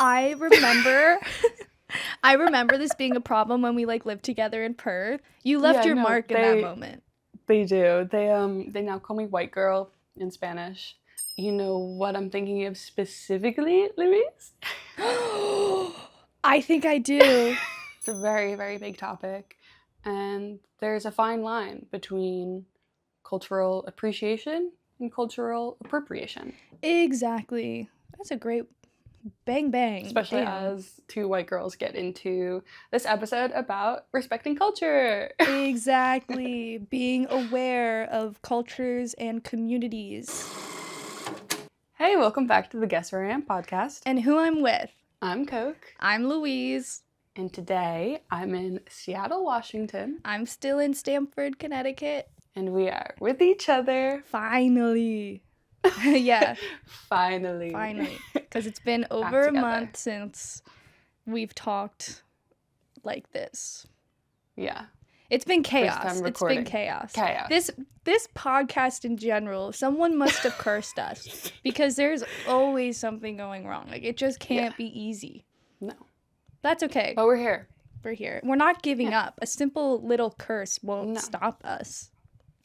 I remember I remember this being a problem when we like lived together in Perth. You left your mark in that moment. They do. They now call me white girl in Spanish. You know what I'm thinking of specifically, Louise? I think I do. It's a very, very big topic. And there's a fine line between cultural appreciation and cultural appropriation. Exactly. That's a great bang. Especially as two white girls get into this episode about respecting culture. Exactly. Being aware of cultures and communities. Hey, welcome back to the Guess Where I Am podcast. And who I'm with. I'm Koke. I'm Louise. And today I'm in Seattle, Washington. I'm still in Stamford, Connecticut. And we are with each other. Finally. Yeah. Finally. Because it's been over a month since we've talked like this. Yeah. It's been chaos. It's been chaos. This podcast in general, someone must have cursed us because there's always something going wrong. Like, it just can't be easy. No. That's okay. But we're here. We're not giving up. A simple little curse won't stop us.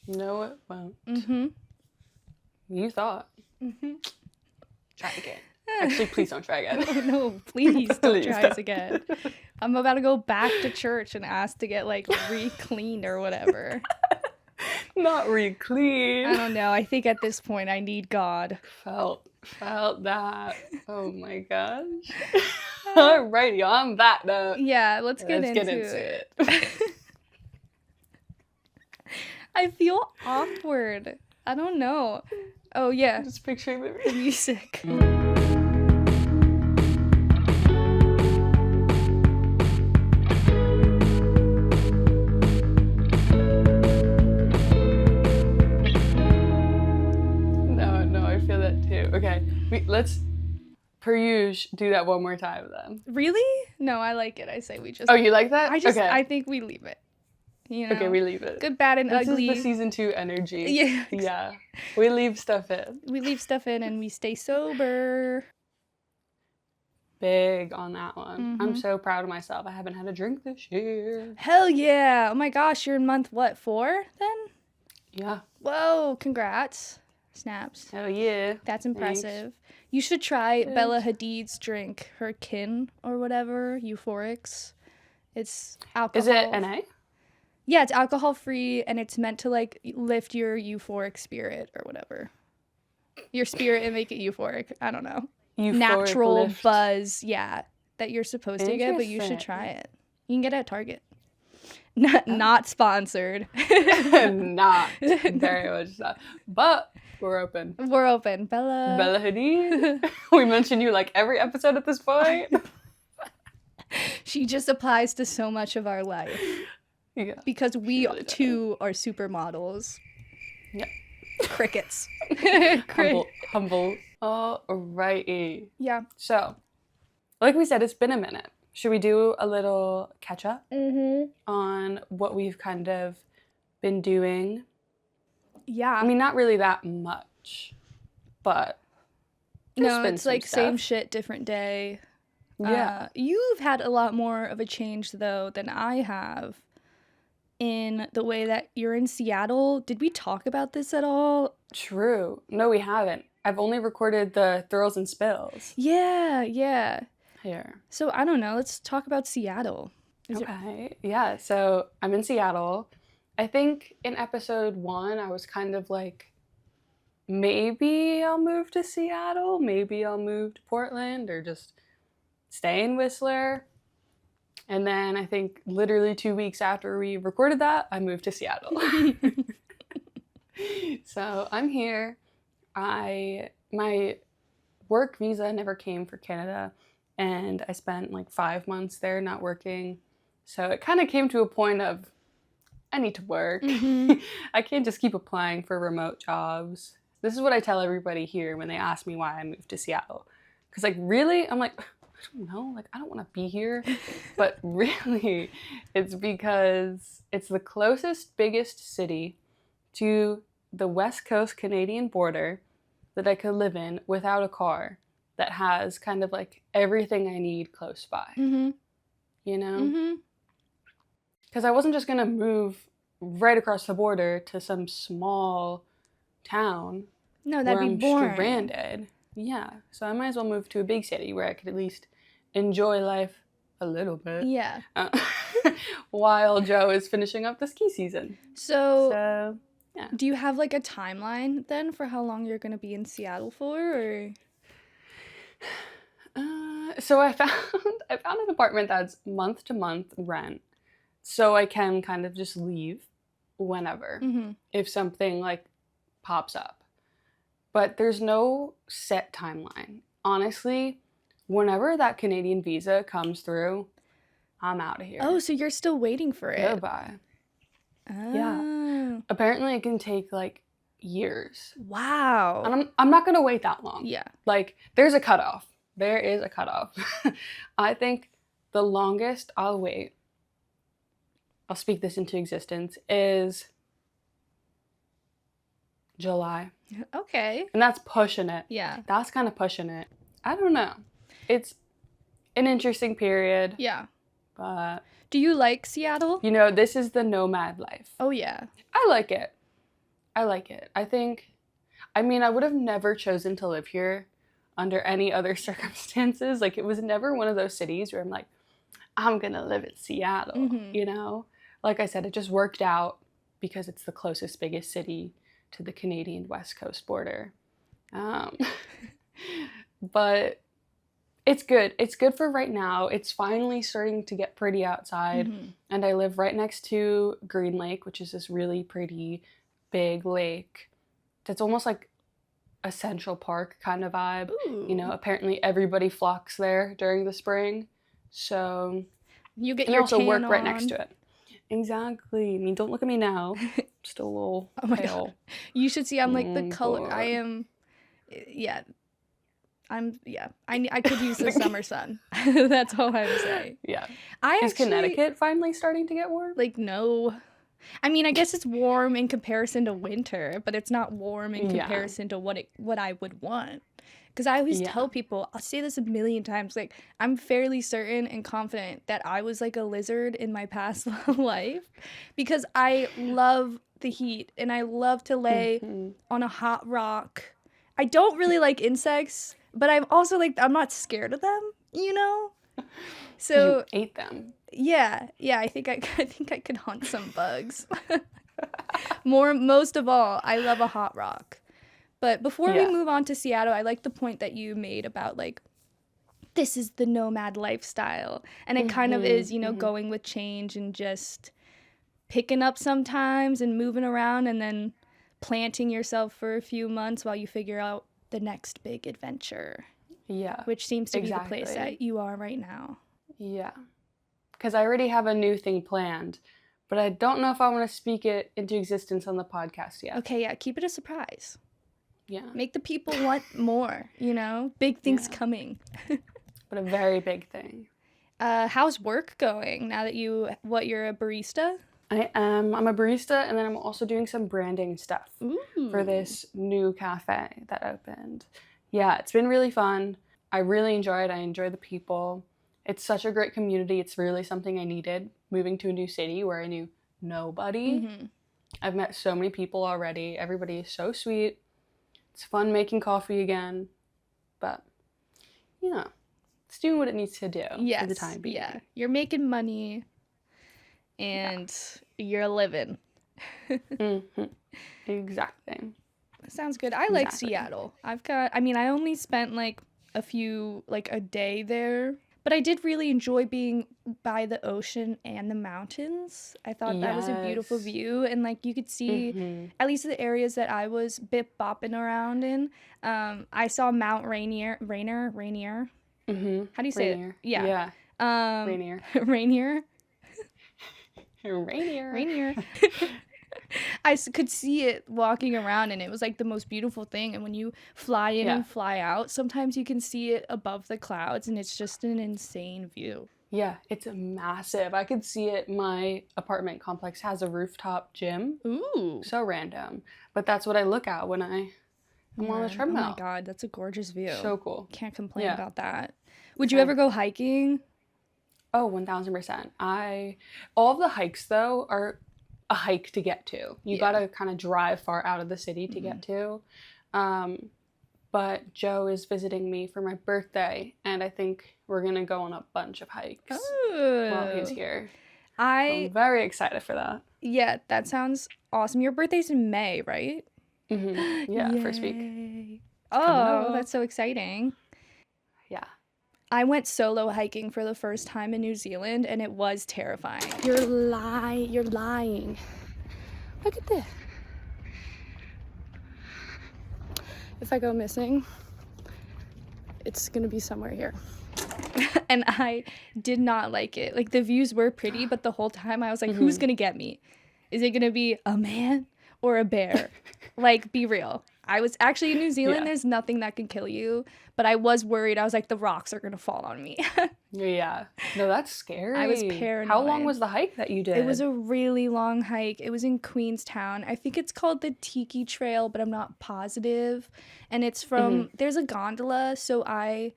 No, it won't. Mm-hmm. You thought. Mm-hmm. Try again. Actually, please don't try again. Oh, no, please don't try us again. I'm about to go back to church and ask to get, like, re-cleaned or whatever. Not re-cleaned. I don't know. I think at this point I need God. Felt that. Oh my gosh. Alrighty, on that note. Yeah, let's get into it. I feel awkward. I don't know. Oh, yeah. Just picturing the music. No, I feel that too. Okay, let's, per usual, do that one more time then. Really? No, I like it. I say we just... Oh, you like that? Okay. I think we leave it. You know, okay, we leave it. Good, bad, and ugly. This is the season 2 energy. Yeah. Yeah. We leave stuff in. And we stay sober. Big on that one. Mm-hmm. I'm so proud of myself. I haven't had a drink this year. Hell yeah. Oh my gosh, you're in month, what, 4 then? Yeah. Whoa, congrats. Snaps. Hell yeah. That's impressive. Thanks. You should try Bella Hadid's drink, her kin or whatever, Euphorics. It's alcohol. Is it NA? Yeah, it's alcohol-free, and it's meant to, like, lift your euphoric spirit or whatever. Your spirit and make it euphoric. I don't know. Euphoric natural lift. Buzz, yeah, that you're supposed to get, but you should try it. You can get it at Target. Not sponsored. Not. Very much not. But we're open. Bella Hadid. We mention you, like, every episode at this point. She just applies to so much of our life. Yeah, because we really too are supermodels. Yeah. Crickets. Humble. Alrighty. Yeah. So, like we said, it's been a minute. Should we do a little catch up on what we've kind of been doing? Yeah. I mean, not really that much, but no, it's like stuff. Same shit, different day. Yeah. You've had a lot more of a change though than I have. In the way that you're in Seattle. Did we talk about this at all? True. No, we haven't. I've only recorded the thrills and spills. Yeah. Here. So, I don't know. Let's talk about Seattle. Yeah. So, I'm in Seattle. I think in episode 1, I was kind of like, maybe I'll move to Seattle. Maybe I'll move to Portland or just stay in Whistler. And then I think literally 2 weeks after we recorded that, I moved to Seattle. So I'm here. My work visa never came for Canada, and I spent like 5 months there not working. So it kind of came to a point of, I need to work. I can't just keep applying for remote jobs. This is what I tell everybody here when they ask me why I moved to Seattle. Because like, really? I'm like, I don't know, like, I don't want to be here. But really, it's because it's the closest, biggest city to the West Coast Canadian border that I could live in without a car that has kind of like everything I need close by. Mm-hmm. You know? Mm-hmm. Because I wasn't just going to move right across the border to some small town. No, that'd be boring. Stranded. Yeah. So I might as well move to a big city where I could at least enjoy life a little bit. Yeah. While Joe is finishing up the ski season. So yeah. Do you have like a timeline then for how long you're going to be in Seattle for, or? So I found an apartment that's month to month rent, so I can kind of just leave whenever if something like pops up. But there's no set timeline. Honestly, whenever that Canadian visa comes through, I'm out of here. Oh, so you're still waiting for it? Goodbye. Oh. Yeah. Apparently it can take like years. Wow. And I'm not going to wait that long. Yeah. Like, there's a cutoff. There is a cutoff. I think the longest I'll wait, I'll speak this into existence, is July. Okay. And that's pushing it. Yeah. That's kind of pushing it. I don't know. It's an interesting period. Yeah. But do you like Seattle? You know, this is the nomad life. Oh, yeah. I like it. I would have never chosen to live here under any other circumstances. Like, it was never one of those cities where I'm like, I'm gonna live in Seattle, you know? Like I said, it just worked out because it's the closest, biggest city to the Canadian West Coast border. But it's good. It's good for right now. It's finally starting to get pretty outside. And I live right next to Green Lake, which is this really pretty big lake that's almost like a Central Park kind of vibe. Ooh. You know, apparently everybody flocks there during the spring. So you get your tan work on. right next to it. Exactly. I mean, don't look at me now. Still a little pale. God. You should see I'm like the color. I am. Yeah. I could use the summer sun. That's all I would say. Yeah. Is Connecticut finally starting to get warm? Like, no. I mean, I guess it's warm in comparison to winter, but it's not warm in comparison to what I would want. Because I always tell people, I'll say this a million times, like, I'm fairly certain and confident that I was like a lizard in my past life because I love the heat and I love to lay on a hot rock. I don't really like insects, but I'm also like, I'm not scared of them, you know? So you ate them. Yeah, I think I could hunt some bugs. Most of all, I love a hot rock. But before we move on to Seattle, I like the point that you made about like this is the nomad lifestyle, and it kind of is, you know, going with change and just picking up sometimes and moving around and then planting yourself for a few months while you figure out the next big adventure. Yeah. Which seems to be the place that you are right now. Yeah. Because I already have a new thing planned, but I don't know if I want to speak it into existence on the podcast yet. Okay, yeah, keep it a surprise. Yeah. Make the people want more, you know? Big things coming. But a very big thing. How's work going now that you're a barista? I am. I'm a barista, and then I'm also doing some branding stuff for this new cafe that opened. Yeah, it's been really fun. I really enjoy it. I enjoy the people. It's such a great community. It's really something I needed, moving to a new city where I knew nobody. I've met so many people already. Everybody is so sweet. It's fun making coffee again. But, you know, it's doing what it needs to do for the time being. Yeah, you're making money and you're living. Exactly. Sounds good. I like Seattle. I only spent a day there, but I did really enjoy being by the ocean and the mountains. I thought that was a beautiful view, and like you could see at least the areas that I was bopping around in. I saw Mount Rainier. How do you say it? Yeah. Rainier. Rainier. I could see it walking around, and it was like the most beautiful thing. And when you fly in and fly out, sometimes you can see it above the clouds, and it's just an insane view. Yeah, it's massive. I could see it. My apartment complex has a rooftop gym. Ooh. So random. But that's what I look at when I I'm on the Oh treadmill. my God, that's a gorgeous view. So cool. Can't complain about that. Would you ever go hiking? Oh, 1000%. All of the hikes though are a hike to get to. You gotta kind of drive far out of the city to get to. But Joe is visiting me for my birthday, and I think we're gonna go on a bunch of hikes while he's here. I'm very excited for that. Yeah, that sounds awesome. Your birthday's in May, right? Mm-hmm. Yeah, Yay. first week. Oh, that's so exciting. Yeah. I went solo hiking for the first time in New Zealand, and it was terrifying. You're lying. Look at this. If I go missing, it's gonna be somewhere here. And I did not like it. Like, the views were pretty, but the whole time I was like, who's gonna get me? Is it gonna be a man or a bear? Like, be real. I was actually in New Zealand, there's nothing that can kill you, but I was worried. I was like, the rocks are gonna fall on me. Yeah. No, that's scary. I was paranoid. How long was the hike that you did? It was a really long hike. It was in Queenstown. I think it's called the Tiki Trail, but I'm not positive. And it's from, there's a gondola, so I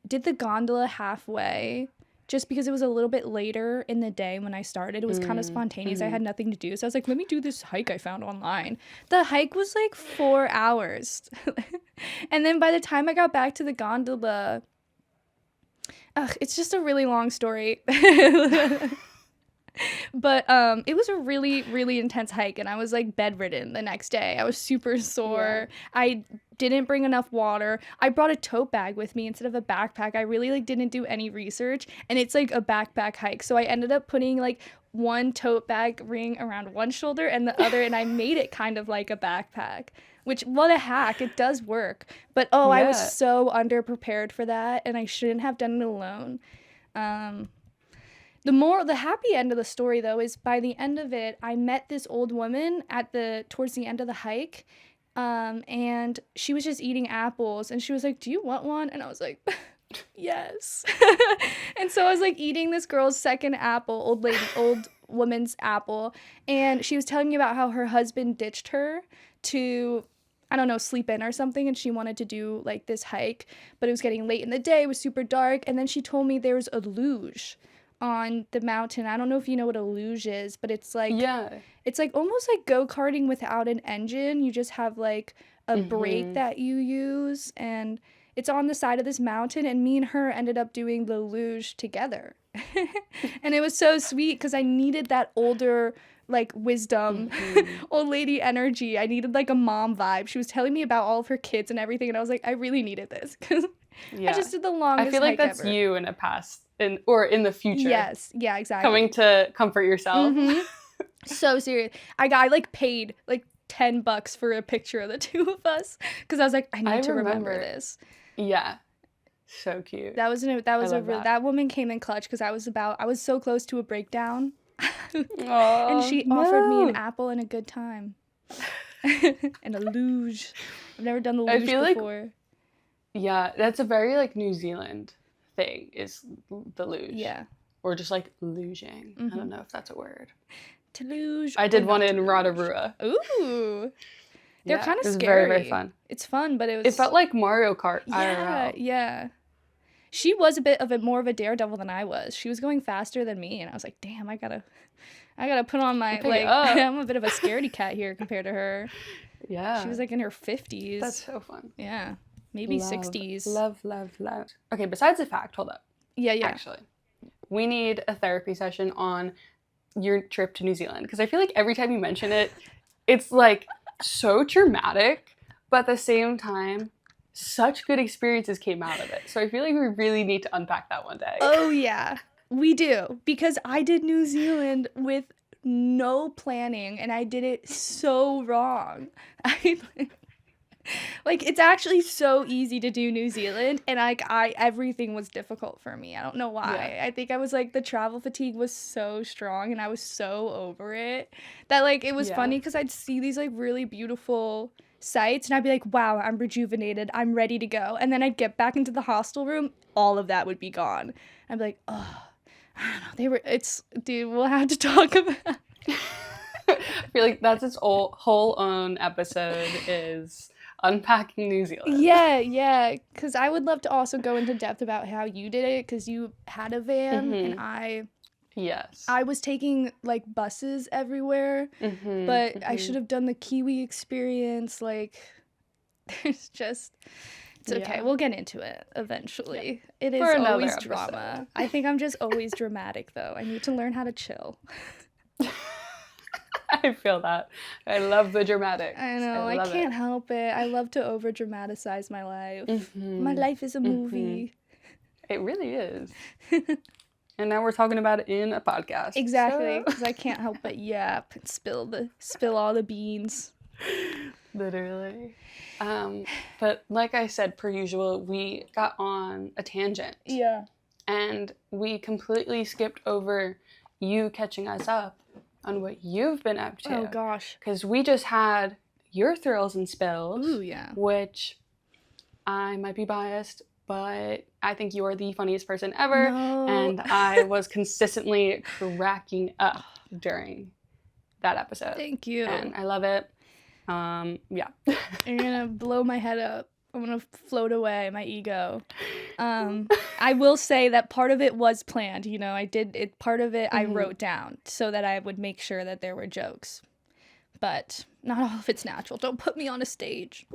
did the gondola halfway just because it was a little bit later in the day when I started. It was kind of spontaneous. I had nothing to do. So I was like, let me do this hike I found online. The hike was like 4 hours. And then by the time I got back to the gondola, it's just a really long story. But it was a really, really intense hike, and I was like bedridden the next day. I was super sore. I didn't bring enough water. I brought a tote bag with me instead of a backpack. I really like didn't do any research, and it's like a backpack hike. So I ended up putting like one tote bag ring around one shoulder and the other, and I made it kind of like a backpack. Which, what a hack. It does work. But I was so underprepared for that, and I shouldn't have done it alone. The happy end of the story, though, is by the end of it, I met this old woman towards the end of the hike, and she was just eating apples, and she was like, do you want one? And I was like, yes. And so I was like eating this girl's second apple, old woman's apple, and she was telling me about how her husband ditched her to, I don't know, sleep in or something, and she wanted to do like this hike, but it was getting late in the day, it was super dark, and then she told me there was a luge on the mountain. I don't know if you know what a luge is, but it's like it's like almost like go-karting without an engine. You just have like a brake that you use, and it's on the side of this mountain, and me and her ended up doing the luge together. And it was so sweet because I needed that older like wisdom, old lady energy. I needed like a mom vibe. She was telling me about all of her kids and everything, and I was like, I really needed this because I just did the longest. I feel like that's ever. you in a past or in the future. Yes, yeah, exactly. Coming to comfort yourself. So serious. I like paid like $10 for a picture of the two of us because I was like, I need to remember this. Yeah. So cute. That woman came in clutch because I was so close to a breakdown. Oh, and she offered me an apple and a good time. And a luge. I've never done the luge before. Yeah, that's a very like New Zealand thing, is the luge. Yeah. Or just like luging. I don't know if that's a word. To luge. I did one in Rotorua. Ooh. They're kind of scary. It was very, very fun. It's fun, but it felt like Mario Kart IRL. Yeah. She was more of a daredevil than I was. She was going faster than me, and I was like, damn, I gotta put on my I'm a bit of a scaredy cat here compared to her. Yeah. She was like in her 50s. That's so fun. Yeah. Maybe 60s. Love. Okay, besides the fact, hold up. Yeah. Actually, we need a therapy session on your trip to New Zealand, because I feel like every time you mention it, it's like so traumatic, but at the same time, such good experiences came out of it. So I feel like we really need to unpack that one day. Oh yeah, we do, because I did New Zealand with no planning, and I did it so wrong. Like, it's actually so easy to do New Zealand, and everything was difficult for me. I don't know why. Yeah. I think I was like, the travel fatigue was so strong, and I was so over it that like it was funny because I'd see these like really beautiful sights, and I'd be like, wow, I'm rejuvenated, I'm ready to go, and then I'd get back into the hostel room, all of that would be gone. I'd be like, oh, I don't know, dude, we'll have to talk about I feel like that's its whole own episode, is unpacking New Zealand. Yeah, because I would love to also go into depth about how you did it, because you had a van, and I was taking, like, buses everywhere, but I should have done the Kiwi experience, like, there's just... It's okay. We'll get into it eventually. Yeah. It is always drama. I think I'm just always dramatic, though. I need to learn how to chill. I feel that. I love the dramatics. I know. I can't help it. I love to over-dramatize my life. My life is a movie. It really is. And now we're talking about it in a podcast. Exactly. Because I can't help but yap and spill all the beans. Literally. But like I said, per usual, we got on a tangent. Yeah. And we completely skipped over you catching us up on what you've been up to. Oh, gosh. Because we just had your thrills and spills. Ooh, yeah. Which I might be biased, but I think you are the funniest person ever. No. And I was consistently cracking up during that episode. Thank you. And I love it. Yeah. You're gonna blow my head up. I'm gonna float away, my ego. I will say that part of it was planned, you know. I did it. Part of it I wrote down so that I would make sure that there were jokes, but not all of it's natural. Don't put me on a stage.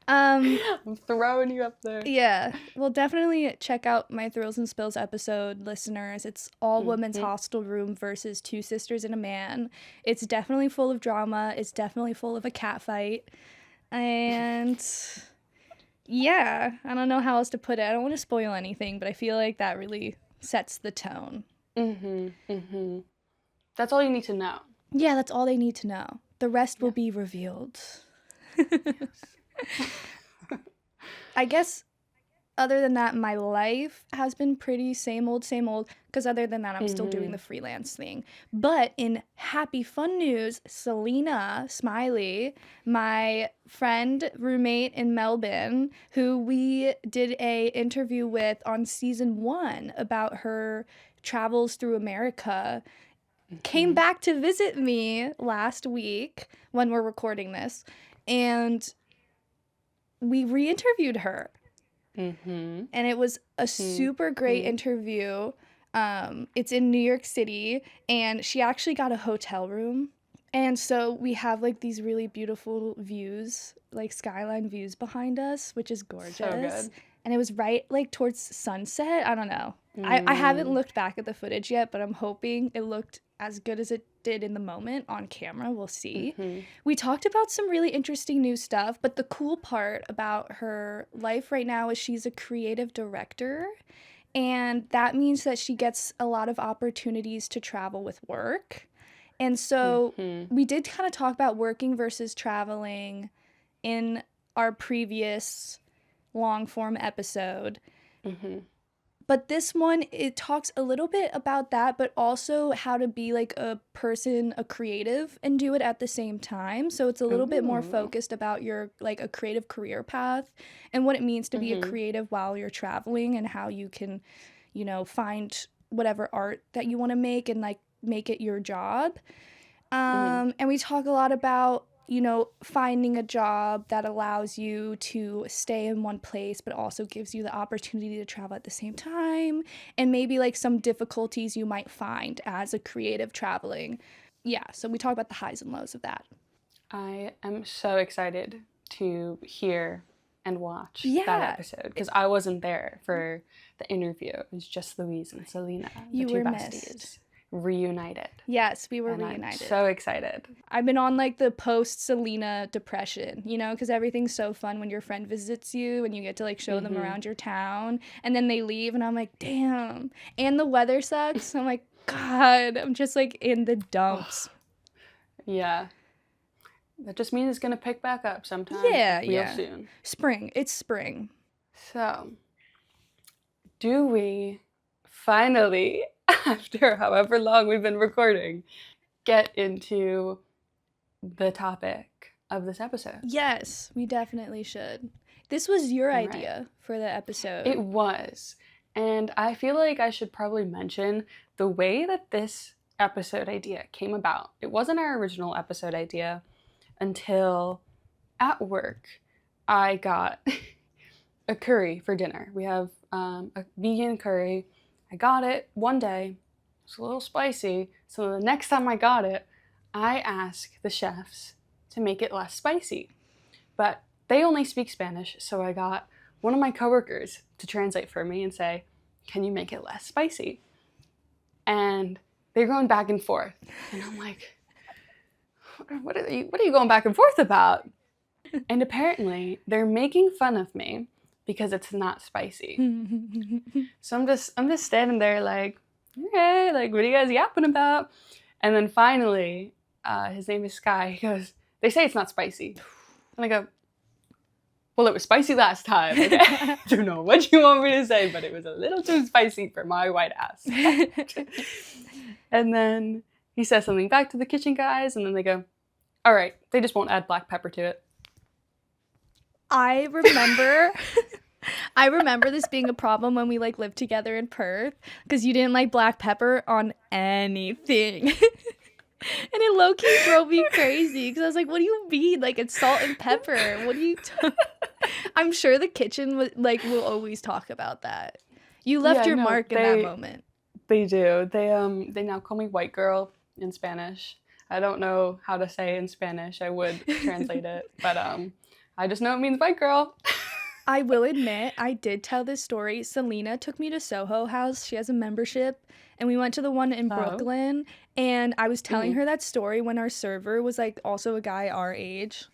I'm throwing you up there. Yeah, well, definitely check out my Thrills and Spills episode, listeners. It's all women's hostel room versus two sisters and a man. It's definitely full of drama. It's definitely full of a cat fight. And yeah, I don't know how else to put it. I don't want to spoil anything, but I feel like that really sets the tone. That's all you need to know. Yeah, that's all they need to know. The rest will be revealed. I guess other than that, my life has been pretty same old, because other than that, I'm still doing the freelance thing. But in happy fun news, Selena Smiley, my friend, roommate in Melbourne, who we did a interview with on season 1 about her travels through America, came back to visit me last week when we're recording this, and we re-interviewed her. And it was a super great interview. It's in New York City, and she actually got a hotel room. And so we have, like, these really beautiful views, like skyline views behind us, which is gorgeous. So good. And it was right, like, towards sunset. I don't know. I haven't looked back at the footage yet, but I'm hoping it looked as good as it did in the moment on camera. We'll see. We talked about some really interesting new stuff, but the cool part about her life right now is she's a creative director, and that means that she gets a lot of opportunities to travel with work. And so we did kind of talk about working versus traveling in our previous long form episode. But this one, it talks a little bit about that, but also how to be, like, a person, a creative, and do it at the same time. So it's a little bit more focused about your, like, a creative career path and what it means to be a creative while you're traveling, and how you can, you know, find whatever art that you want to make and, like, make it your job. And we talk a lot about, you know, finding a job that allows you to stay in one place but also gives you the opportunity to travel at the same time, and maybe, like, some difficulties you might find as a creative traveling. Yeah, so we talk about the highs and lows of that. I am so excited to hear and watch that episode, because I wasn't there for the interview. It was just Louise and Selena, the two besties. Missed. Reunited. Yes, we were reunited. I'm so excited. I've been on, like, the post-Selena depression, you know, because everything's so fun when your friend visits you and you get to, like, show them around your town, and then they leave, and I'm like, damn. And the weather sucks. I'm like, God, I'm just, like, in the dumps. Yeah. That just means it's going to pick back up sometime real soon. Spring. It's spring. So, do we finally, after however long we've been recording, get into the topic of this episode? Yes, we definitely should. This was your idea for the episode. It was. And I feel like I should probably mention the way that this episode idea came about. It wasn't our original episode idea until at work, I got a curry for dinner. We have a vegan curry. I got it one day. It's a little spicy. So the next time I got it, I asked the chefs to make it less spicy. But they only speak Spanish, so I got one of my coworkers to translate for me and say, can you make it less spicy? And they're going back and forth. And I'm like, what are you going back and forth about? And apparently they're making fun of me because it's not spicy. So I'm just standing there like, okay, like, what are you guys yapping about? And then finally, his name is Sky. He goes, they say it's not spicy. And I go, well, it was spicy last time. Okay? I don't know what you want me to say, but it was a little too spicy for my white ass. And then he says something back to the kitchen guys, and then they go, all right, they just won't add black pepper to it. I remember this being a problem when we like lived together in Perth, because you didn't like black pepper on anything. And it low-key drove me crazy because I was like, what do you mean? Like, it's salt and pepper. What do you I'm sure the kitchen will always talk about that. You left your mark in that moment. They do. They now call me white girl in Spanish. I don't know how to say it in Spanish. I would translate it, but I just know it means white girl. I will admit, I did tell this story. Selena took me to Soho House. She has a membership, and we went to the one in Brooklyn, and I was telling her that story when our server was, like, also a guy our age,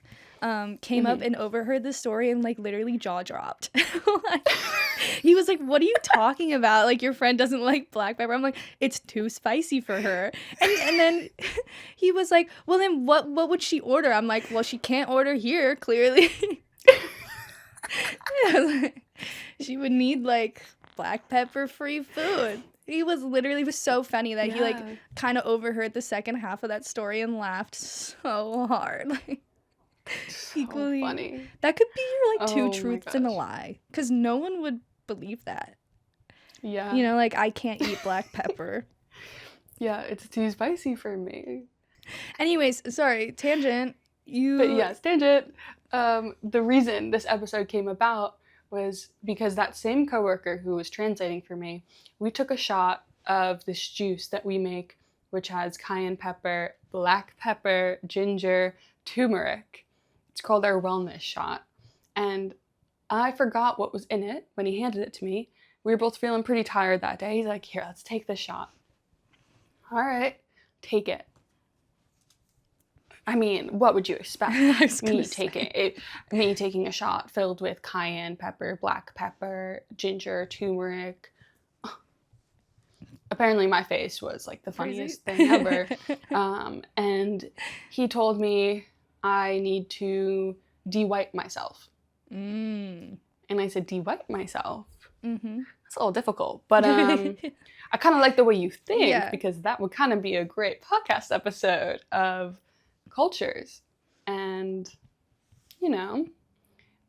came up and overheard the story and, like, literally jaw dropped. He was like, what are you talking about? Like, your friend doesn't like black pepper. I'm like, it's too spicy for her. And then he was like, well, then what would she order? I'm like, well, she can't order here, clearly. She would need like black pepper free food. He was so funny that he like kind of overheard the second half of that story and laughed so hard. Like, so equally funny. That could be your like two truths and a lie, because no one would believe that. Yeah, you know, like, I can't eat black pepper. Yeah, it's too spicy for me. Anyways, sorry, tangent. But yes, tangent. The reason this episode came about was because that same coworker who was translating for me, we took a shot of this juice that we make, which has cayenne pepper, black pepper, ginger, turmeric. It's called our wellness shot. And I forgot what was in it when he handed it to me. We were both feeling pretty tired that day. He's like, here, let's take this shot. All right, take it. I mean, what would you expect? Me taking a shot filled with cayenne pepper, black pepper, ginger, turmeric. Apparently my face was like the funniest thing ever. And he told me I need to de-white myself. And I said, de-white myself? That's a little difficult, but I kind of like the way you think, because that would kind of be a great podcast episode of cultures and, you know,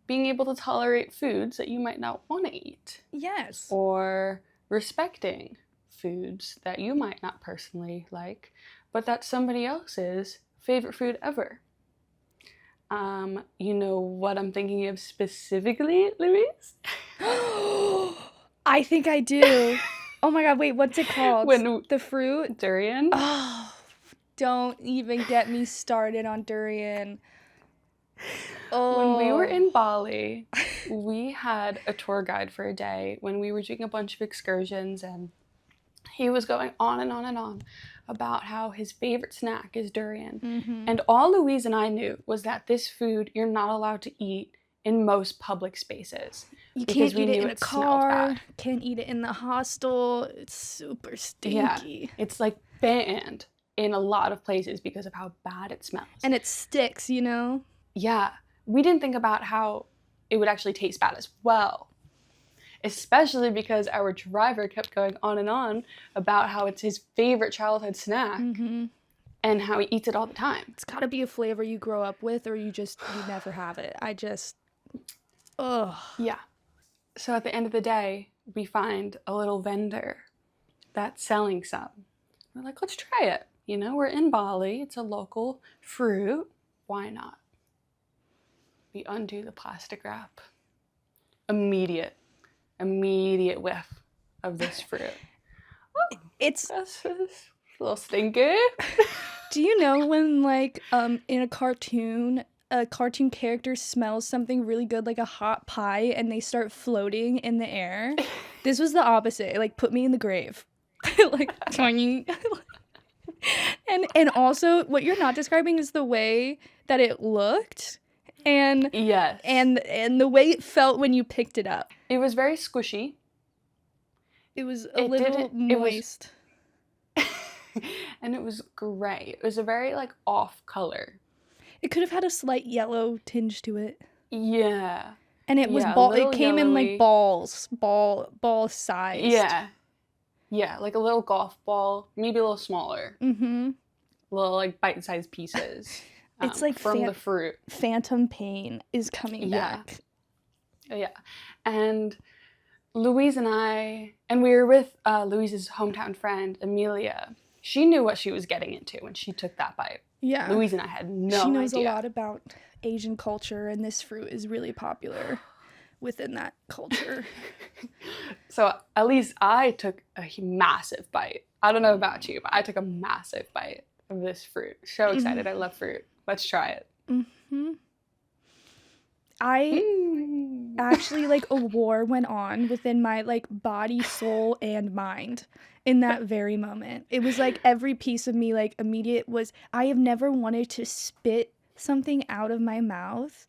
being able to tolerate foods that you might not want to eat. Yes. Or respecting foods that you might not personally like, but that's somebody else's favorite food ever. You know what I'm thinking of specifically, Louise? I think I do. Oh my god, wait, what's it called? The fruit? Durian? Oh, don't even get me started on durian. When we were in Bali, we had a tour guide for a day when we were doing a bunch of excursions, and he was going on and on and on about how his favorite snack is durian. And all Louise and I knew was that this food you're not allowed to eat in most public spaces. You can't eat it in a car, can't eat it in the hostel. It's super stinky. Yeah, it's like banned in a lot of places because of how bad it smells. And it sticks, you know? Yeah. We didn't think about how it would actually taste bad as well. Especially because our driver kept going on and on about how it's his favorite childhood snack and how he eats it all the time. It's gotta be a flavor you grow up with, or you never have it. Yeah. So at the end of the day, we find a little vendor that's selling some. We're like, let's try it. You know, we're in Bali. It's a local fruit. Why not? we undo the plastic wrap. Immediate whiff of this fruit. Oh, it's a little stinky. Do you know when, like, in a cartoon character smells something really good, like a hot pie, and they start floating in the air? This was the opposite. It, like, put me in the grave. Like, and also, what you're not describing is the way that it looked, and yes, and the way it felt when you picked it up. It was very squishy. It was a little moist. And it was gray. It was a very, like, off color. It could have had a slight yellow tinge to it. Yeah. And it was it came yellowy. In like ball sized. Yeah. Yeah, like a little golf ball, maybe a little smaller. Mm-hmm. Little, like, bite-sized pieces. It's like from the fruit. Phantom pain is coming back. Yeah. And Louise and we were with Louise's hometown friend, Amelia. She knew what she was getting into when she took that bite. Yeah. Louise and I had no idea. She knows a lot about Asian culture, and this fruit is really popular within that culture. So at least I took a massive bite. I don't know about you, but I took a massive bite of this fruit. So excited. I love fruit. Let's try it. Mm-hmm. Actually, like, a war went on within my, like, body, soul, and mind in that very moment. It was like every piece of me, like, I have never wanted to spit something out of my mouth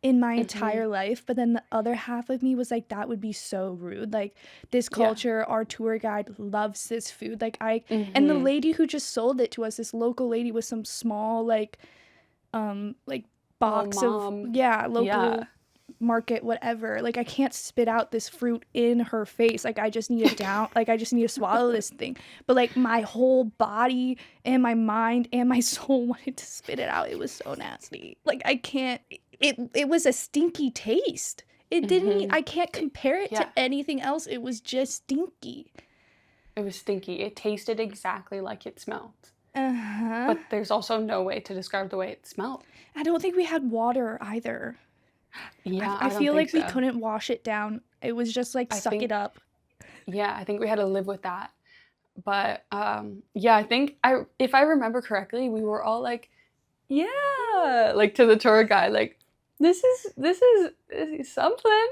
in my entire life, but then the other half of me was like, that would be so rude. Like, this culture, our tour guide loves this food. Like, and the lady who just sold it to us, this local lady with some small, like box of local market, whatever. Like, I can't spit out this fruit in her face. Like, I just need to swallow this thing. But, like, my whole body and my mind and my soul wanted to spit it out. It was so nasty. Like, I can't. It was a stinky taste. It didn't. I can't compare it to anything else. It was just stinky. It was stinky. It tasted exactly like it smelled. But there's also no way to describe the way it smelled. I don't think we had water either. Yeah, I feel like we couldn't wash it down. It was just like, suck it up. Yeah, I think we had to live with that. But I think if I remember correctly, we were all like, yeah, like, to the tour guide, like, this is something.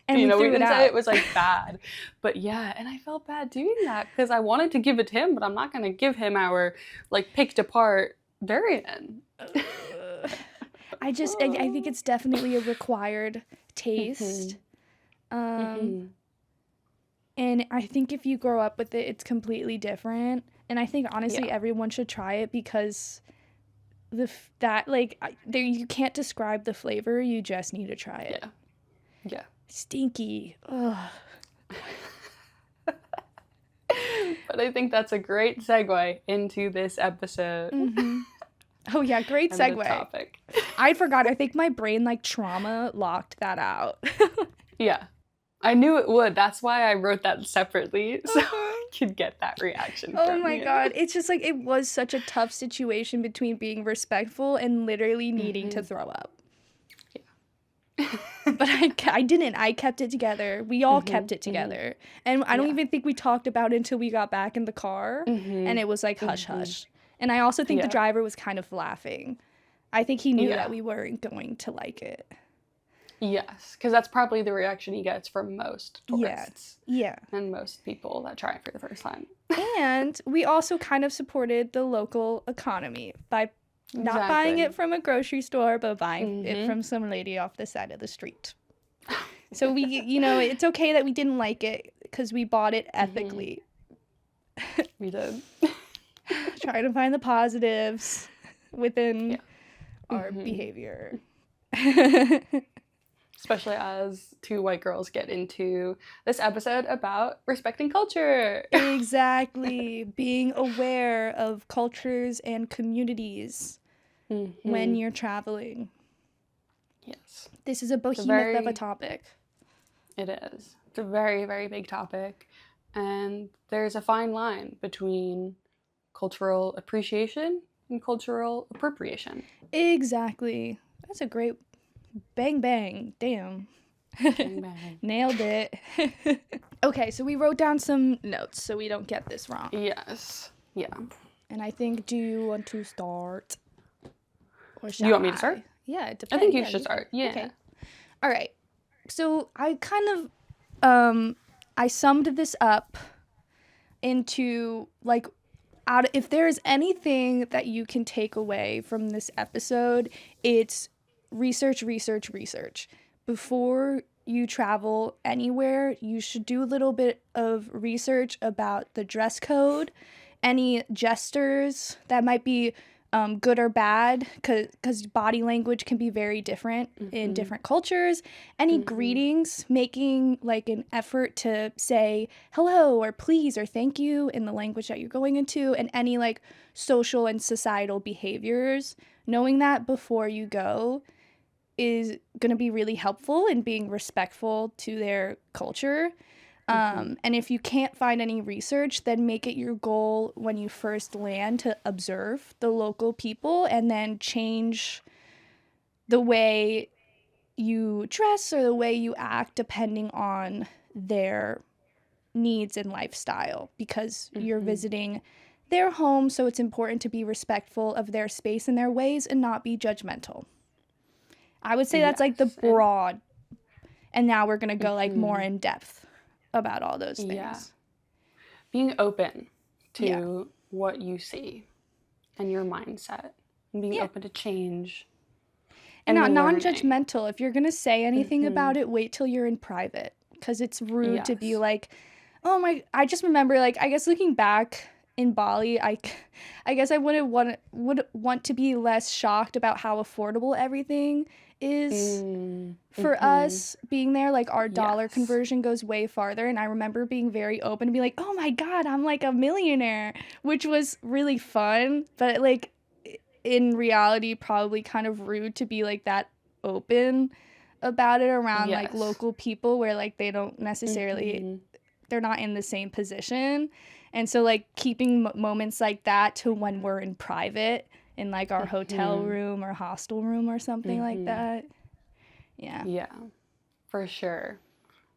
And we didn't say it was, like, bad. But yeah, and I felt bad doing that because I wanted to give it to him, but I'm not going to give him our, like, picked apart durian. I think it's definitely a required taste. And I think if you grow up with it, it's completely different. And I think, honestly, everyone should try it because you can't describe the flavor. You just need to try it. Yeah. Stinky. Ugh. But I think that's a great segue into this episode. Oh yeah, great segue. The topic. I forgot. I think my brain, like, trauma locked that out. Yeah. I knew it would. That's why I wrote that separately, so I could get that reaction from my you. God. It's just, like, it was such a tough situation between being respectful and literally needing to throw up. Yeah. But I didn't. I kept it together. We all kept it together. And I don't even think we talked about it until we got back in the car, and it was like, hush, hush. And I also think the driver was kind of laughing. I think he knew that we weren't going to like it. Yes, because that's probably the reaction he gets from most tourists. Yeah. And most people that try it for the first time. And we also kind of supported the local economy by not buying it from a grocery store, but buying it from some lady off the side of the street. So we, it's okay that we didn't like it because we bought it ethically. We did. Try to find the positives within our behavior. Especially as two white girls get into this episode about respecting culture. Exactly. Being aware of cultures and communities when you're traveling. Yes. This is a behemoth of a topic. It is. It's a very, very big topic. And there's a fine line between cultural appreciation and cultural appropriation. Exactly. That's a great Bang, bang. Damn. Bang, bang. Nailed it. Okay, so we wrote down some notes so we don't get this wrong. Yes. Yeah. And I think, do you want to start? Or shall You want me to start? Yeah, it depends. I think you should start. Yeah. Okay. All right. So I kind of, I summed this up into, like, if there's anything that you can take away from this episode, it's research. Before you travel anywhere, you should do a little bit of research about the dress code, any gestures that might be good or bad, because body language can be very different in different cultures. Any greetings, making like an effort to say hello or please or thank you in the language that you're going into, and any like social and societal behaviors. Knowing that before you go is going to be really helpful in being respectful to their culture. And if you can't find any research, then make it your goal when you first land to observe the local people and then change the way you dress or the way you act depending on their needs and lifestyle, because you're visiting their home, so it's important to be respectful of their space and their ways and not be judgmental. I would say that's like the broad, and now we're going to go like more in depth about all those things. Yeah. Being open to what you see and your mindset, and being open to change. And not non-judgmental. If you're going to say anything about it, wait till you're in private, because it's rude to be like, oh my, I just remember, like, I guess looking back in Bali, I guess I would want to be less shocked about how affordable everything is for us being there. Like, our dollar conversion goes way farther, and I remember being very open to be like, oh my god, I'm like a millionaire, which was really fun, but like in reality probably kind of rude to be like that open about it around like local people, where like they don't necessarily they're not in the same position. And so like keeping moments like that to when we're in private in like our hotel room or hostel room or something like that. Yeah, for sure.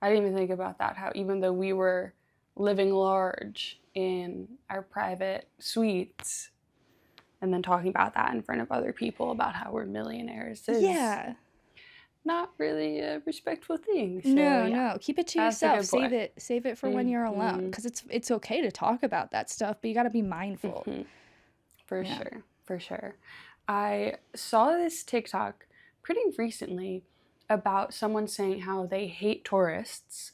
I didn't even think about that, how even though we were living large in our private suites and then talking about that in front of other people about how we're millionaires is not really a respectful thing. So, no, keep it to yourself. Save it for when you're alone, because it's okay to talk about that stuff, but you got to be mindful. For sure. I saw this TikTok pretty recently about someone saying how they hate tourists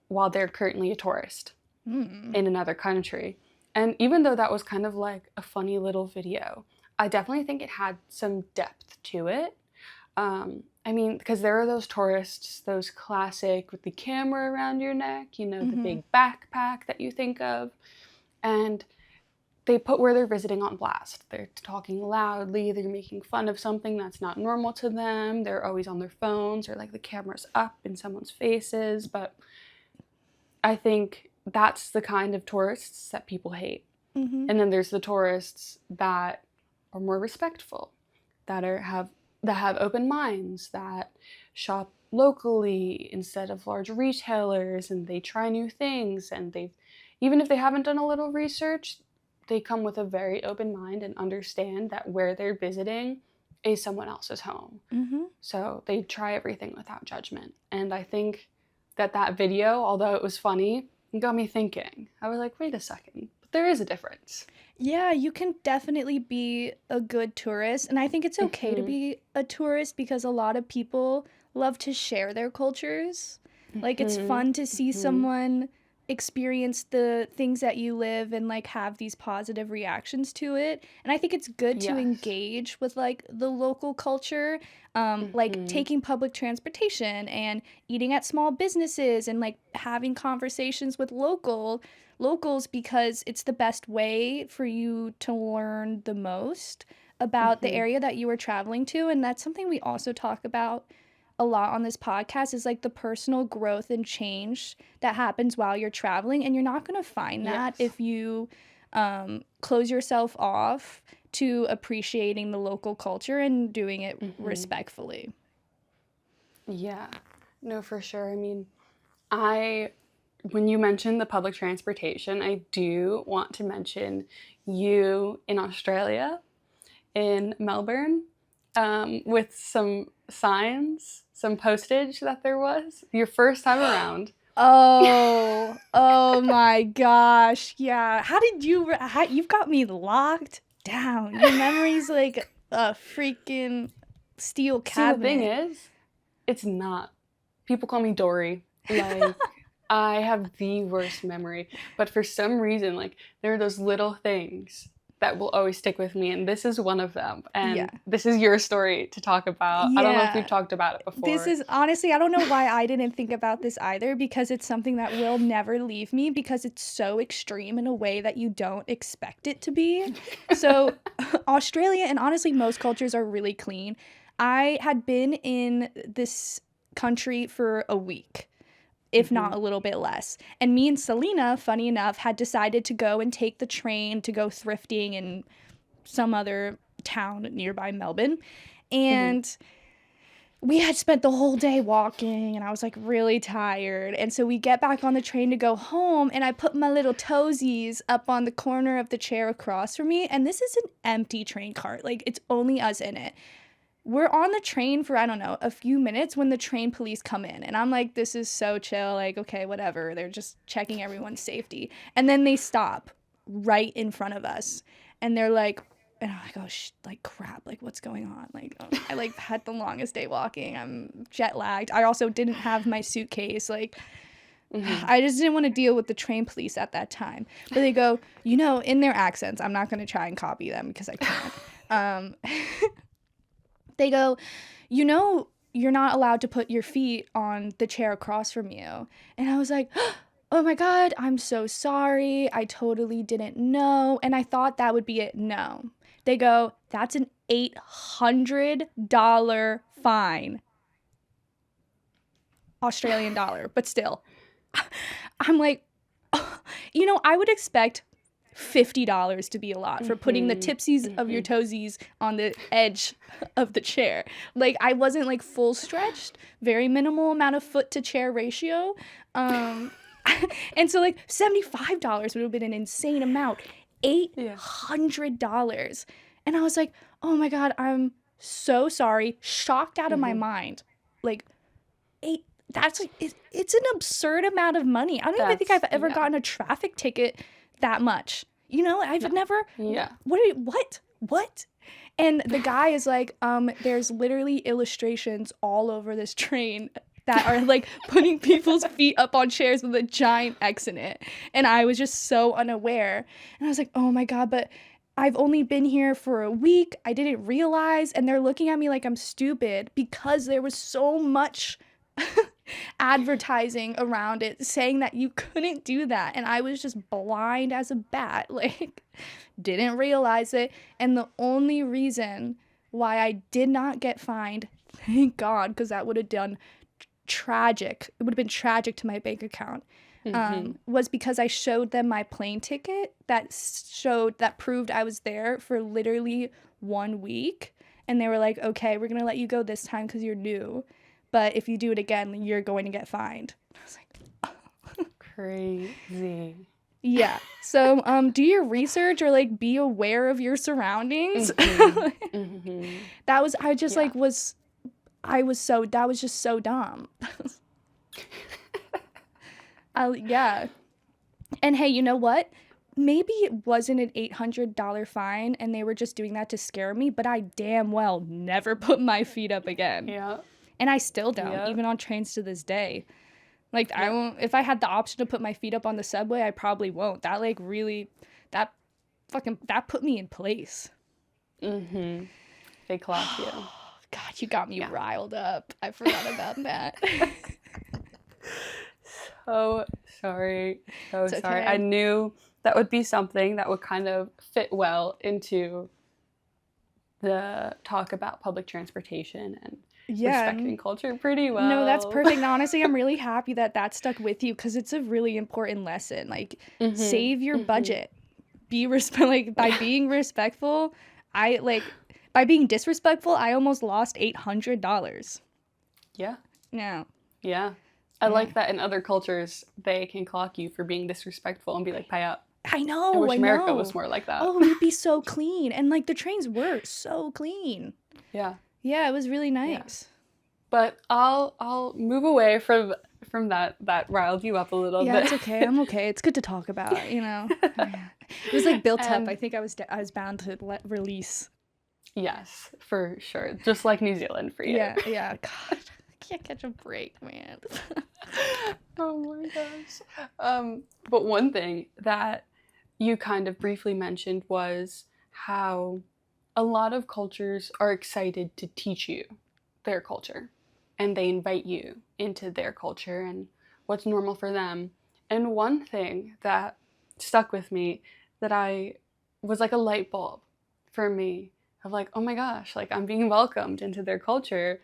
while they're currently a tourist in another country. And even though that was kind of like a funny little video, I definitely think it had some depth to it. I mean, because there are those tourists, those classic with the camera around your neck, you know, the big backpack that you think of, and they put where they're visiting on blast. They're talking loudly, they're making fun of something that's not normal to them, they're always on their phones, or like the camera's up in someone's faces. But I think that's the kind of tourists that people hate. And then there's the tourists that are more respectful, that have open minds, that shop locally instead of large retailers, and they try new things, and even if they haven't done a little research, they come with a very open mind and understand that where they're visiting is someone else's home. So they try everything without judgment. And I think that video, although it was funny, it got me thinking. I was like, wait a second, but there is a difference. Yeah, you can definitely be a good tourist, and I think it's okay to be a tourist, because a lot of people love to share their cultures. Like, it's fun to see someone experience the things that you live and like have these positive reactions to it. And I think it's good to engage with like the local culture, like taking public transportation and eating at small businesses and like having conversations with locals, because it's the best way for you to learn the most about the area that you are traveling to. And that's something we also talk about a lot on this podcast, is like the personal growth and change that happens while you're traveling. And you're not going to find that if you close yourself off to appreciating the local culture and doing it respectfully. Yeah. No, for sure. I mean, when you mentioned the public transportation, I do want to mention you in Australia, in Melbourne, with some signs, some postage that there was your first time around. Oh my gosh. Yeah. You've got me locked down. Your memory's like a freaking steel See, the thing cabinet. is, it's not. People call me Dory. Like, I have the worst memory. But for some reason, like, there are those little things that will always stick with me, and this is one of them. Yeah. And this is your story to talk about. I don't know if we've Yeah. talked about it This before. is honestly, I don't know why I didn't think about this either, because it's something that will never leave me because it's so extreme in a way that you don't expect it to be. So, Australia and honestly, most cultures are really clean. I had been in this country for a week, if not a little bit less. And me and Selena, funny enough, had decided to go and take the train to go thrifting in some other town nearby Melbourne. And we had spent the whole day walking and I was like really tired. And so we get back on the train to go home and I put my little toesies up on the corner of the chair across from me. And this is an empty train cart. Like it's only us in it. We're on the train for, I don't know, a few minutes when the train police come in. And I'm like, this is so chill. Like, okay, whatever. They're just checking everyone's safety. And then they stop right in front of us. And they're like, and I'm like, oh, like, crap. Like, what's going on? Like, I, like, had the longest day walking. I'm jet lagged. I also didn't have my suitcase. Like, I just didn't want to deal with the train police at that time. But they go, in their accents. I'm not going to try and copy them because I can't. They go, you're not allowed to put your feet on the chair across from you. And I was like, oh my God, I'm so sorry. I totally didn't know. And I thought that would be it. No. They go, that's an $800 fine. Australian dollar, but still. I'm like, I would expect $50 to be a lot for putting the tipsies of your toesies on the edge of the chair. Like I wasn't like full stretched, very minimal amount of foot to chair ratio. And so like $75 would have been an insane amount. $800. And I was like, oh my God, I'm so sorry. Shocked out of my mind. Like that's like, it's an absurd amount of money. I don't even think I've ever gotten a traffic ticket that much. I've never. Yeah. What? And the guy is like, there's literally illustrations all over this train that are like putting people's feet up on chairs with a giant X in it. And I was just so unaware. And I was like, oh my God, but I've only been here for a week. I didn't realize. And they're looking at me like I'm stupid because there was so much advertising around it saying that you couldn't do that, and I was just blind as a bat, like didn't realize it. And the only reason why I did not get fined, thank God, because that would have been tragic to my bank account, was because I showed them my plane ticket that proved I was there for literally 1 week, and they were like, okay, we're gonna let you go this time because you're new, but if you do it again, you're going to get fined. I was like, oh. Crazy. Yeah. So do your research or like be aware of your surroundings. That was just so dumb. Yeah. And hey, you know what? Maybe it wasn't an $800 fine and they were just doing that to scare me, but I damn well never put my feet up again. Yeah. And I still don't, even on trains to this day. Like, I won't, if I had the option to put my feet up on the subway, I probably won't. That, like, really, that put me in place. They clock you. God, you got me riled up. I forgot about that. So sorry. It's sorry. okay. I knew that would be something that would kind of fit well into the talk about public transportation and respecting culture pretty well. No, that's perfect. Honestly, I'm really happy that stuck with you because it's a really important lesson. Like, save your budget. Be by being respectful. By being disrespectful, I almost lost $800. Yeah. Yeah. Yeah. I like that in other cultures, they can clock you for being disrespectful and be like, pay up. I know. I wish America was more like that. Oh, we'd be so clean. And like the trains were so clean. Yeah. Yeah, it was really nice. Yeah. But I'll move away from that riled you up a little bit. Yeah, it's okay. I'm okay. It's good to talk about, you know. It was like built up. I think I was bound to release. Yes, for sure. Just like New Zealand for you. Yeah. God, I can't catch a break, man. Oh my gosh. But one thing that you kind of briefly mentioned was how a lot of cultures are excited to teach you their culture, and they invite you into their culture and what's normal for them. And one thing that stuck with me that I was like a light bulb for me of like, oh my gosh, like I'm being welcomed into their culture.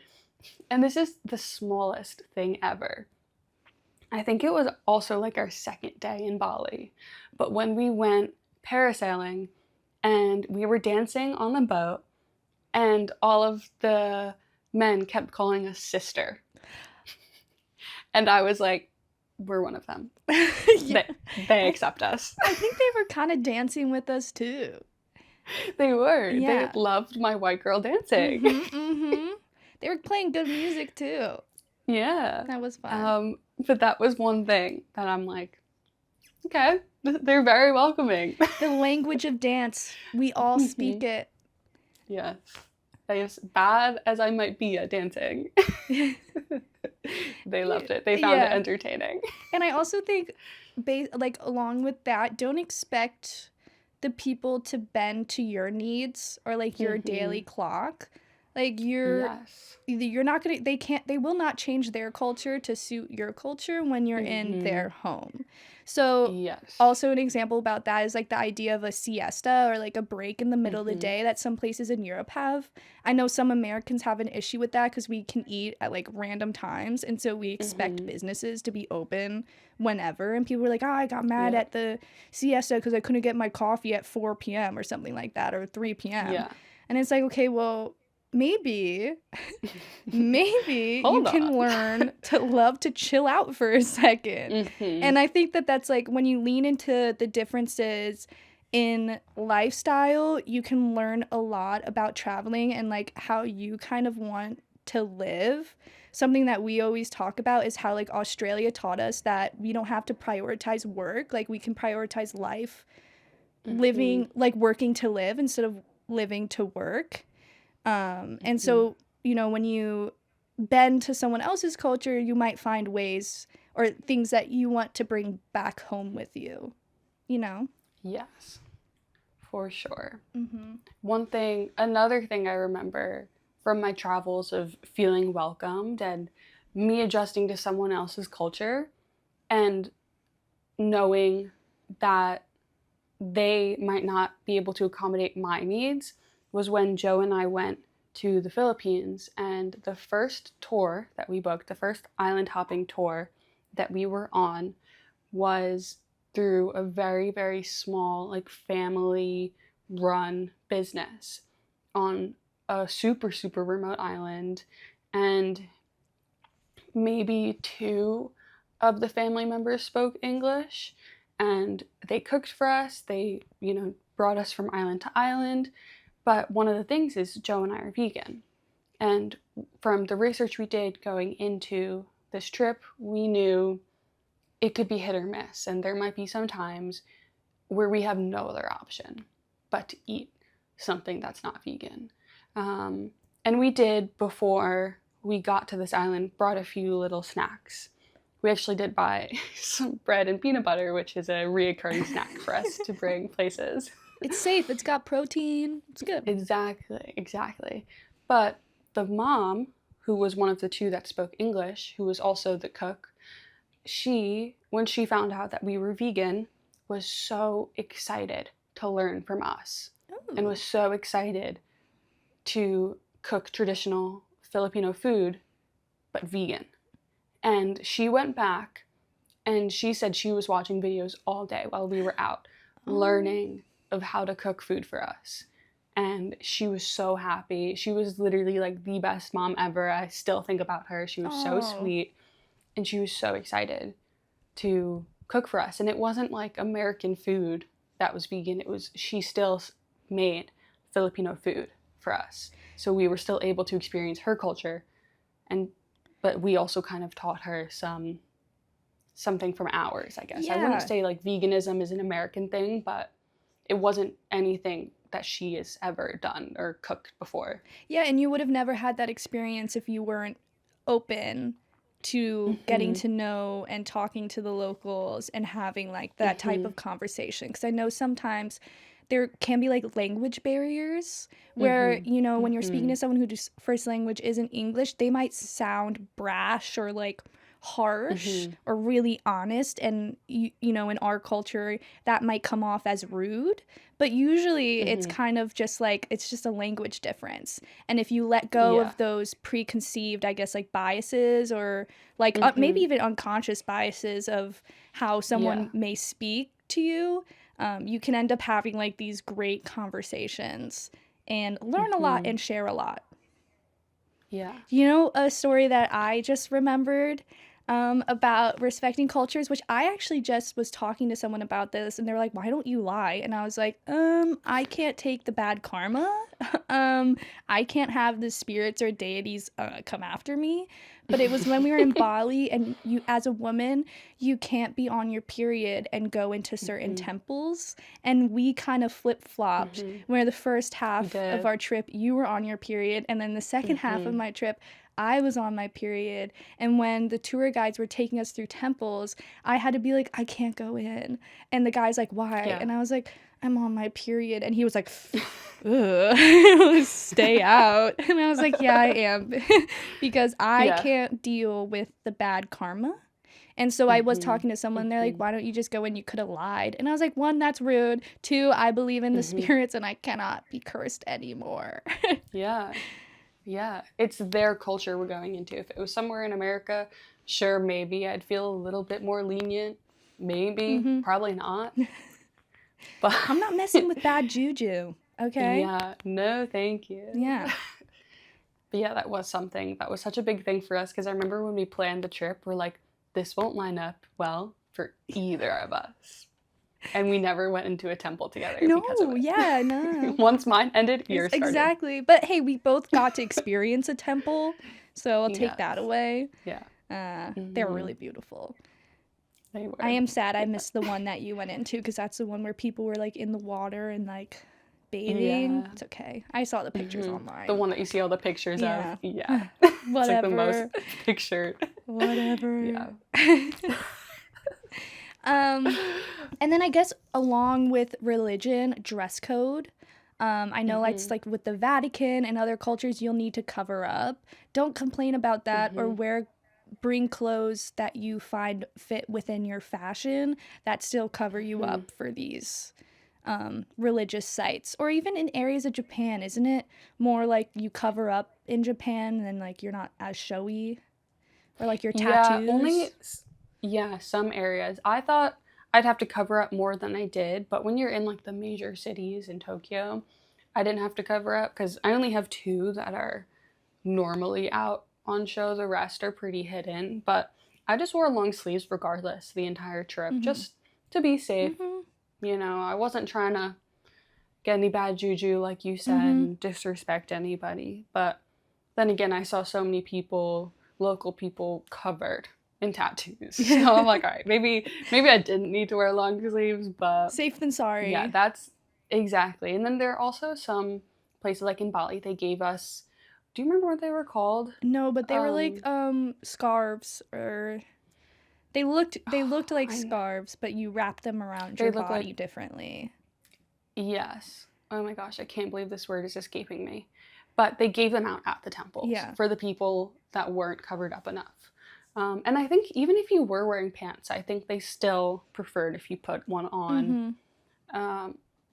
And this is the smallest thing ever. I think it was also like our second day in Bali, but when we went parasailing and we were dancing on the boat and all of the men kept calling us sister. And I was like, we're one of them. Yeah. They accept us. I think they were kind of dancing with us too. They were. Yeah. They loved my white girl dancing. They were playing good music too. Yeah. That was fun. But that was one thing that I'm like, okay, they're very welcoming. The language of dance. We all speak it. Yes. As bad as I might be at dancing, they loved it. They found it entertaining. And I also think, like, along with that, don't expect the people to bend to your needs or like your daily clock. Like you're not gonna, they will not change their culture to suit your culture when you're in their home. So also an example about that is like the idea of a siesta or like a break in the middle of the day that some places in Europe have. I know some Americans have an issue with that because we can eat at like random times, and so we expect businesses to be open whenever, and people were like, oh, I got mad at the siesta because I couldn't get my coffee at 4 p.m. or something like that, or 3 p.m. And it's like, okay, well, maybe you can learn to love to chill out for a second. And I think that that's like when you lean into the differences in lifestyle, you can learn a lot about traveling and like how you kind of want to live. Something that we always talk about is how like Australia taught us that we don't have to prioritize work, like we can prioritize life, living, like working to live instead of living to work. And so, you know, when you bend to someone else's culture, you might find ways or things that you want to bring back home with you, you know? Yes, for sure. Another thing I remember from my travels of feeling welcomed and me adjusting to someone else's culture and knowing that they might not be able to accommodate my needs was when Joe and I went to the Philippines, and the first tour that we booked, the first island hopping tour that we were on, was through a very, very small, like family run business on a super, super remote island. And maybe 2 of the family members spoke English, and they cooked for us. They, you know, brought us from island to island. But one of the things is Joe and I are vegan. And from the research we did going into this trip, we knew it could be hit or miss. And there might be some times where we have no other option but to eat something that's not vegan. And we did, before we got to this island, brought a few little snacks. We actually did buy some bread and peanut butter, which is a reoccurring snack for us to bring places. It's safe. It's got protein. It's good. Exactly. But the mom, who was one of the 2 that spoke English, who was also the cook, when she found out that we were vegan, was so excited to learn from us. And was so excited to cook traditional Filipino food, but vegan. And she went back and she said she was watching videos all day while we were out learning of how to cook food for us. And she was so happy. She was literally like the best mom ever. I still think about her. She was so sweet. And she was so excited to cook for us. And it wasn't like American food that was vegan. She still made Filipino food for us. So we were still able to experience her culture. But we also kind of taught her something from ours, I guess. Yeah. I wouldn't say like veganism is an American thing, but it wasn't anything that she has ever done or cooked before. Yeah, and you would have never had that experience if you weren't open to getting to know and talking to the locals and having like that type of conversation. Because I know sometimes there can be like language barriers where, you know, when you're speaking to someone whose first language isn't English, they might sound brash or like harsh or really honest, and you know, in our culture that might come off as rude, but usually it's kind of just like, it's just a language difference. And if you let go of those preconceived, I guess, like biases or like maybe even unconscious biases of how someone may speak to you, you can end up having like these great conversations and learn a lot and share a lot. Yeah. You know, a story that I just remembered about respecting cultures, which I actually just was talking to someone about this, and they're like, why don't you lie? And I was like, I can't take the bad karma. I can't have the spirits or deities come after me. But it was when we were in Bali, and you, as a woman, you can't be on your period and go into certain temples. And we kind of flip-flopped, where the first half of our trip, you were on your period, and then the second half of my trip, I was on my period. And when the tour guides were taking us through temples, I had to be like, I can't go in. And the guy's like, why? Yeah. And I was like, I'm on my period. And he was like, ugh, stay out. And I was like, yeah, I am. Because I can't deal with the bad karma. And so I was talking to someone, they're like, why don't you just go in? You could have lied. And I was like, one, that's rude. Two, I believe in the spirits and I cannot be cursed anymore. Yeah, it's their culture we're going into. If it was somewhere in America, sure, maybe I'd feel a little bit more lenient. Maybe, probably not. But I'm not messing with bad juju, okay? Yeah, no, thank you. Yeah. But yeah, that was something. That was such a big thing for us, because I remember when we planned the trip, we're like, this won't line up well for either of us. And we never went into a temple together because of it. No. Once mine ended, yours started. Exactly. But hey, we both got to experience a temple, so I'll take that away. Yeah. They were really beautiful. They were. I am sad I missed the one that you went into, because that's the one where people were like in the water and like bathing. Yeah. It's okay. I saw the pictures online. The one that you see all the pictures of. Yeah. Whatever. It's like the most pictured. Whatever. Yeah. And then I guess along with religion, dress code. I know it's like with the Vatican and other cultures, you'll need to cover up. Don't complain about that or bring clothes that you find fit within your fashion that still cover you up for these religious sites. Or even in areas of Japan, isn't it more like you cover up in Japan and like you're not as showy? Or like your tattoos? Yeah, some areas. I thought I'd have to cover up more than I did, but when you're in like the major cities in Tokyo, I didn't have to cover up because I only have 2 that are normally out on show. The rest are pretty hidden, but I just wore long sleeves regardless the entire trip, just to be safe. You know, I wasn't trying to get any bad juju, like you said, and disrespect anybody. But then again, I saw so many people, local people, covered in tattoos. So I'm like, all right, maybe I didn't need to wear long sleeves, but safe than sorry. Yeah, that's exactly. And then there are also some places like in Bali, they gave us, do you remember what they were called? No, but they were like scarves, or they looked like scarves, but you wrap them around your body differently. Yes. Oh my gosh, I can't believe this word is escaping me. But they gave them out at the temples for the people that weren't covered up enough. And I think even if you were wearing pants, I think they still preferred if you put one on.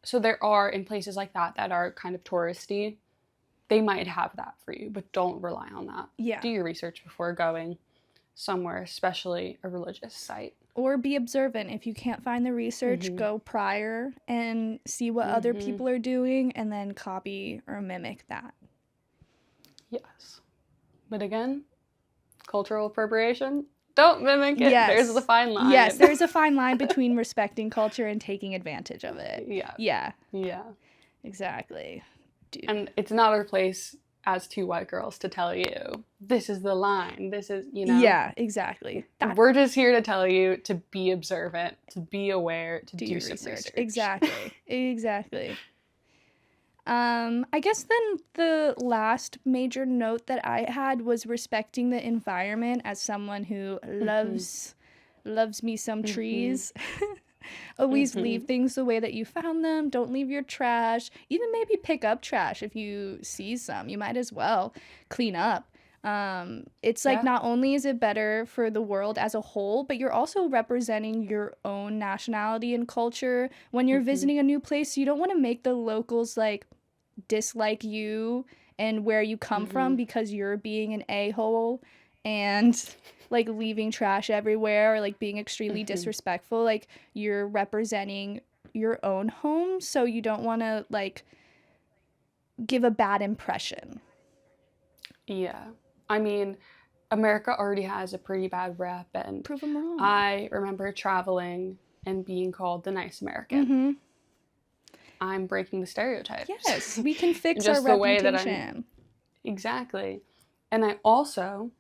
So there are, in places like that are kind of touristy, they might have that for you, but don't rely on that. Yeah. Do your research before going somewhere, especially a religious site. Or be observant. If you can't find the research, go prior and see what other people are doing and then copy or mimic that. Yes. But again, cultural appropriation, don't mimic it. Yes. There's the fine line. Yes, there's a fine line between respecting culture and taking advantage of it. Yeah. Yeah. Yeah. Exactly. Dude. And it's not our place as two white girls to tell you, this is the line, this is, you know. Yeah, exactly. We're just here to tell you to be observant, to be aware, to do some research. Exactly. Exactly. I guess then the last major note that I had was respecting the environment as someone who loves me some trees. Always leave things the way that you found them. Don't leave your trash. Even maybe pick up trash if you see some. You might as well clean up. It's like not only is it better for the world as a whole, but you're also representing your own nationality and culture when you're visiting a new place. You don't want to make the locals like dislike you and where you come from because you're being an a-hole and like leaving trash everywhere or like being extremely disrespectful. Like, you're representing your own home, so you don't want to like give a bad impression. Yeah. I mean, America already has a pretty bad rep, and prove them wrong. I remember traveling and being called the nice American. I'm breaking the stereotypes. Yes, we can fix our reputation. Exactly. And I also,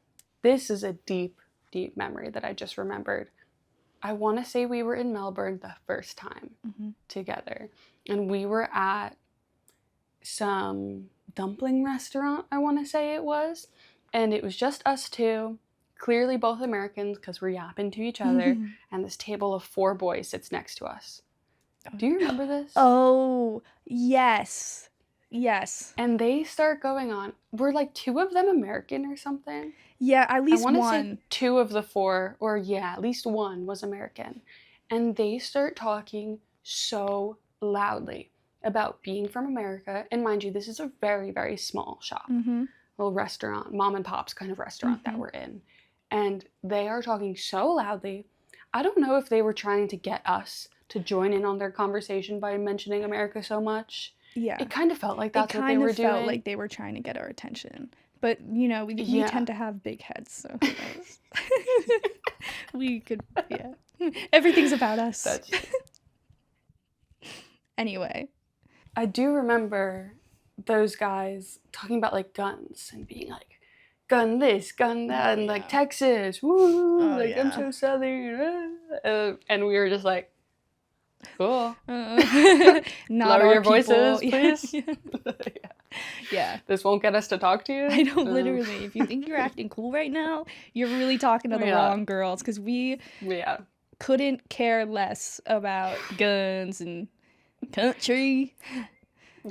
this is a deep memory that I just remembered. I want to say we were in Melbourne the first time together, and we were at some dumpling restaurant, I want to say it was, and it was just us two, clearly both Americans because we're yapping to each other, and this table of 4 boys sits next to us. Do you remember this? Oh, yes. Yes. And they start going on. Were like 2 of them American or something? Yeah, at least one. I want to say 2 of the 4, or yeah, at least 1 was American. And they start talking so loudly about being from America. And mind you, this is a very, very small shop. Little restaurant, mom and pop's kind of restaurant that we're in. And they are talking so loudly. I don't know if they were trying to get us to join in on their conversation by mentioning America so much. Yeah. It kind of felt like that's what they were doing. It kind of felt like they were trying to get our attention. But, you know, we tend to have big heads, so who knows? We could, everything's about us. That's Anyway. I do remember those guys talking about, like, guns and being like, gun this, gun that, and, like, Texas, woo, I'm so southern. And we were just like, cool. Lower your voices, please. Yeah. This won't get us to talk to you. I know, literally. If you think you're acting cool right now, you're really talking to the wrong girls, because we couldn't care less about guns and country,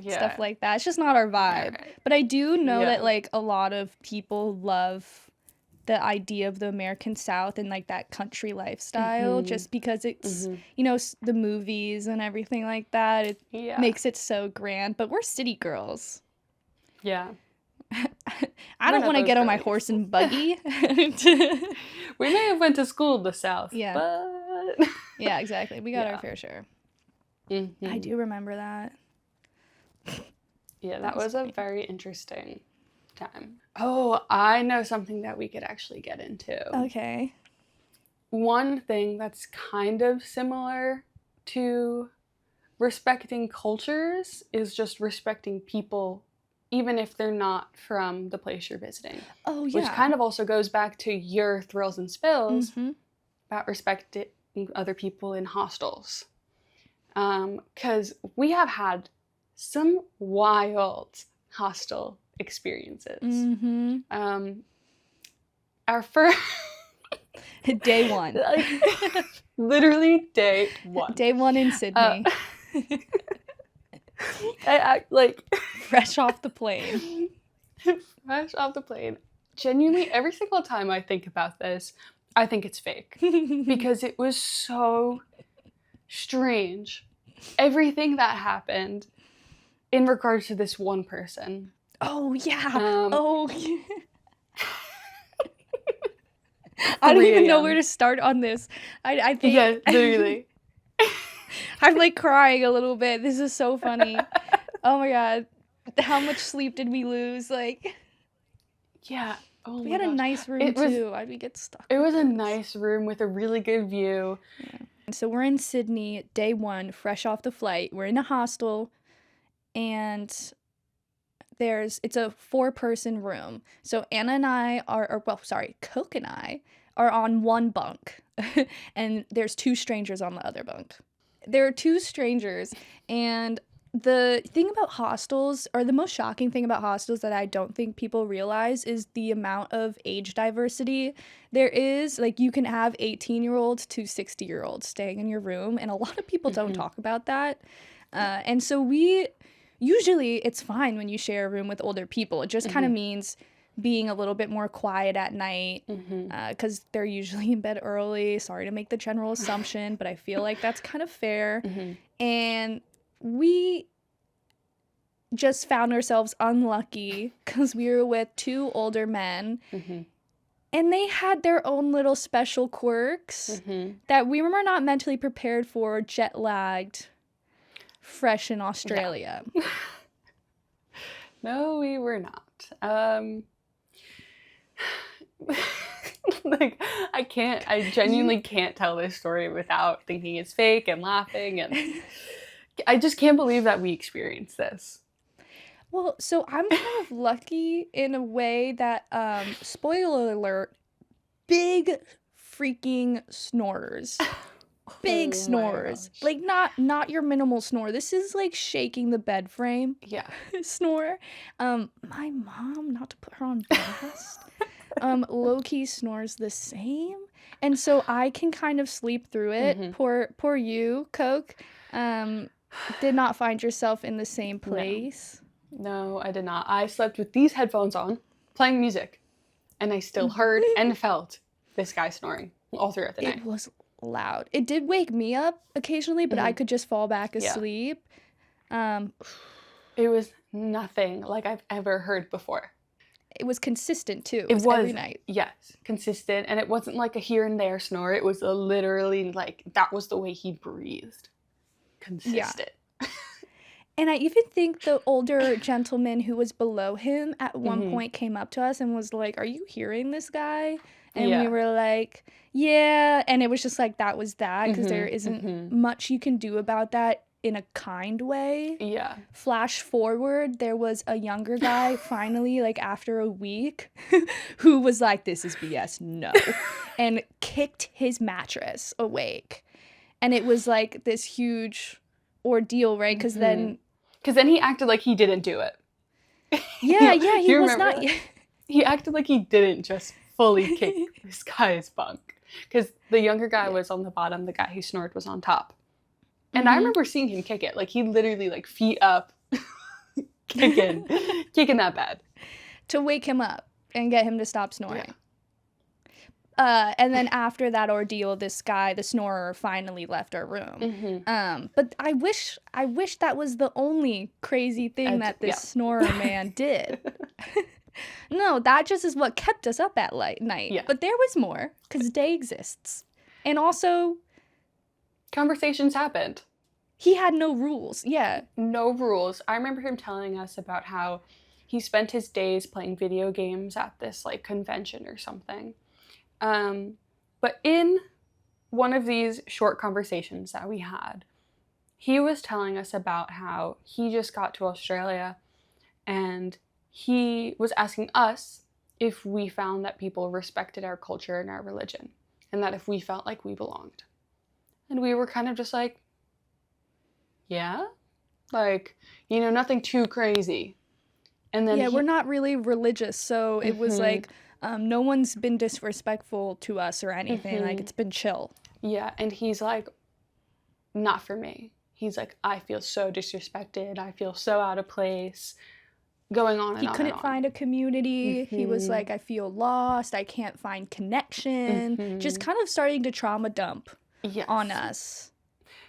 stuff like that. It's just not our vibe. Right. But I do know that, like, a lot of people love the idea of the American South and like that country lifestyle, just because it's you know, the movies and everything like that. It makes it so grand. But we're city girls. I don't want to get on my horse and buggy. We may have went to school in the South, but yeah, exactly. We got our fair share. I do remember that. Yeah, that was a very interesting time. Oh, I know something that we could actually get into. Okay. One thing that's kind of similar to respecting cultures is just respecting people, even if they're not from the place you're visiting. Oh, yeah. Which kind of also goes back to your thrills and spills about respecting other people in hostels. Because we have had some wild hostel experiences. Our first day one, like, literally day one. Day one in Sydney. I like fresh off the plane. Fresh off the plane. Genuinely, every single time I think about this, I think it's fake because it was so strange. Everything that happened in regards to this one person. Oh, yeah. I don't 3 even know where a.m. to start on this. I think Yeah, literally. I'm like crying a little bit. This is so funny. Oh my god. How much sleep did we lose? Like, Yeah. Oh we my had a gosh. nice room It was too. Why'd we get stuck it with was a this? nice room with a really good view. Yeah. So we're in Sydney, day 1, fresh off the flight. We're in a hostel, and it's a 4-person room. So Anna and I Koke and I are on one bunk, and there's 2 strangers on the other bunk. There are 2 strangers, and the thing about hostels, or the most shocking thing about hostels that I don't think people realize, is the amount of age diversity there is. Like, you can have 18-year-olds to 60-year-olds staying in your room, and a lot of people don't talk about that. And so usually it's fine when you share a room with older people. It just kind of means being a little bit more quiet at night, because they're usually in bed early. Sorry to make the general assumption, but I feel like that's kind of fair. And we just found ourselves unlucky because we were with 2 older men, and they had their own little special quirks that we were not mentally prepared for, jet lagged, fresh in Australia. No, we were not. Like, I genuinely can't tell this story without thinking it's fake and laughing, and I just can't believe that we experienced this. Well, so I'm kind of lucky in a way that, spoiler alert, big freaking snorers. Big snorers. Like, not your minimal snore. This is like shaking the bed frame. Yeah. Snore. My mom, not to put her on blast, low-key snores the same. And so I can kind of sleep through it. Poor you, Coke. Did not find yourself in the same place. No, I did not. I slept with these headphones on, playing music, and I still heard and felt this guy snoring all throughout the night. It was loud. It did wake me up occasionally, but I could just fall back asleep. It was nothing like I've ever heard before. It was consistent too. It was every night. Yes, consistent, and it wasn't like a here and there snore. It was literally like that was the way he breathed. Consistent. Yeah. And I even think the older gentleman who was below him at one point came up to us and was like, "Are you hearing this guy?" And we were like, "Yeah." And it was just like, that was that, because there isn't much you can do about that in a kind way. Yeah. Flash forward, there was a younger guy finally, like after a week, who was like, "This is BS, no," and kicked his mattress awake. And it was like this huge ordeal, right? Because then he acted like he didn't do it. Yeah, he was not. He acted like he didn't just fully kick this guy's bunk, because the younger guy was on the bottom, the guy who snored was on top, and I remember seeing him kick it. Like, he literally, like, feet up, kicking that bed to wake him up and get him to stop snoring. And then after that ordeal, this guy, the snorer, finally left our room. But I wish that was the only crazy thing that this snorer man did. No, that just is what kept us up at night. Yeah. But there was more, because day exists. And also, conversations happened. He had no rules. Yeah. No rules. I remember him telling us about how he spent his days playing video games at this, like, convention or something. But in one of these short conversations that we had, he was telling us about how he just got to Australia, and he was asking us if we found that people respected our culture and our religion, and that if we felt like we belonged. And we were kind of just like, yeah, like, nothing too crazy. And then we're not really religious, so it was like, no one's been disrespectful to us or anything. Like, it's been chill. Yeah, and he's like, not for me. He's like, I feel so disrespected. I feel so out of place. Going on and on. He couldn't find a community. He was like, I feel lost. I can't find connection. Just kind of starting to trauma dump on us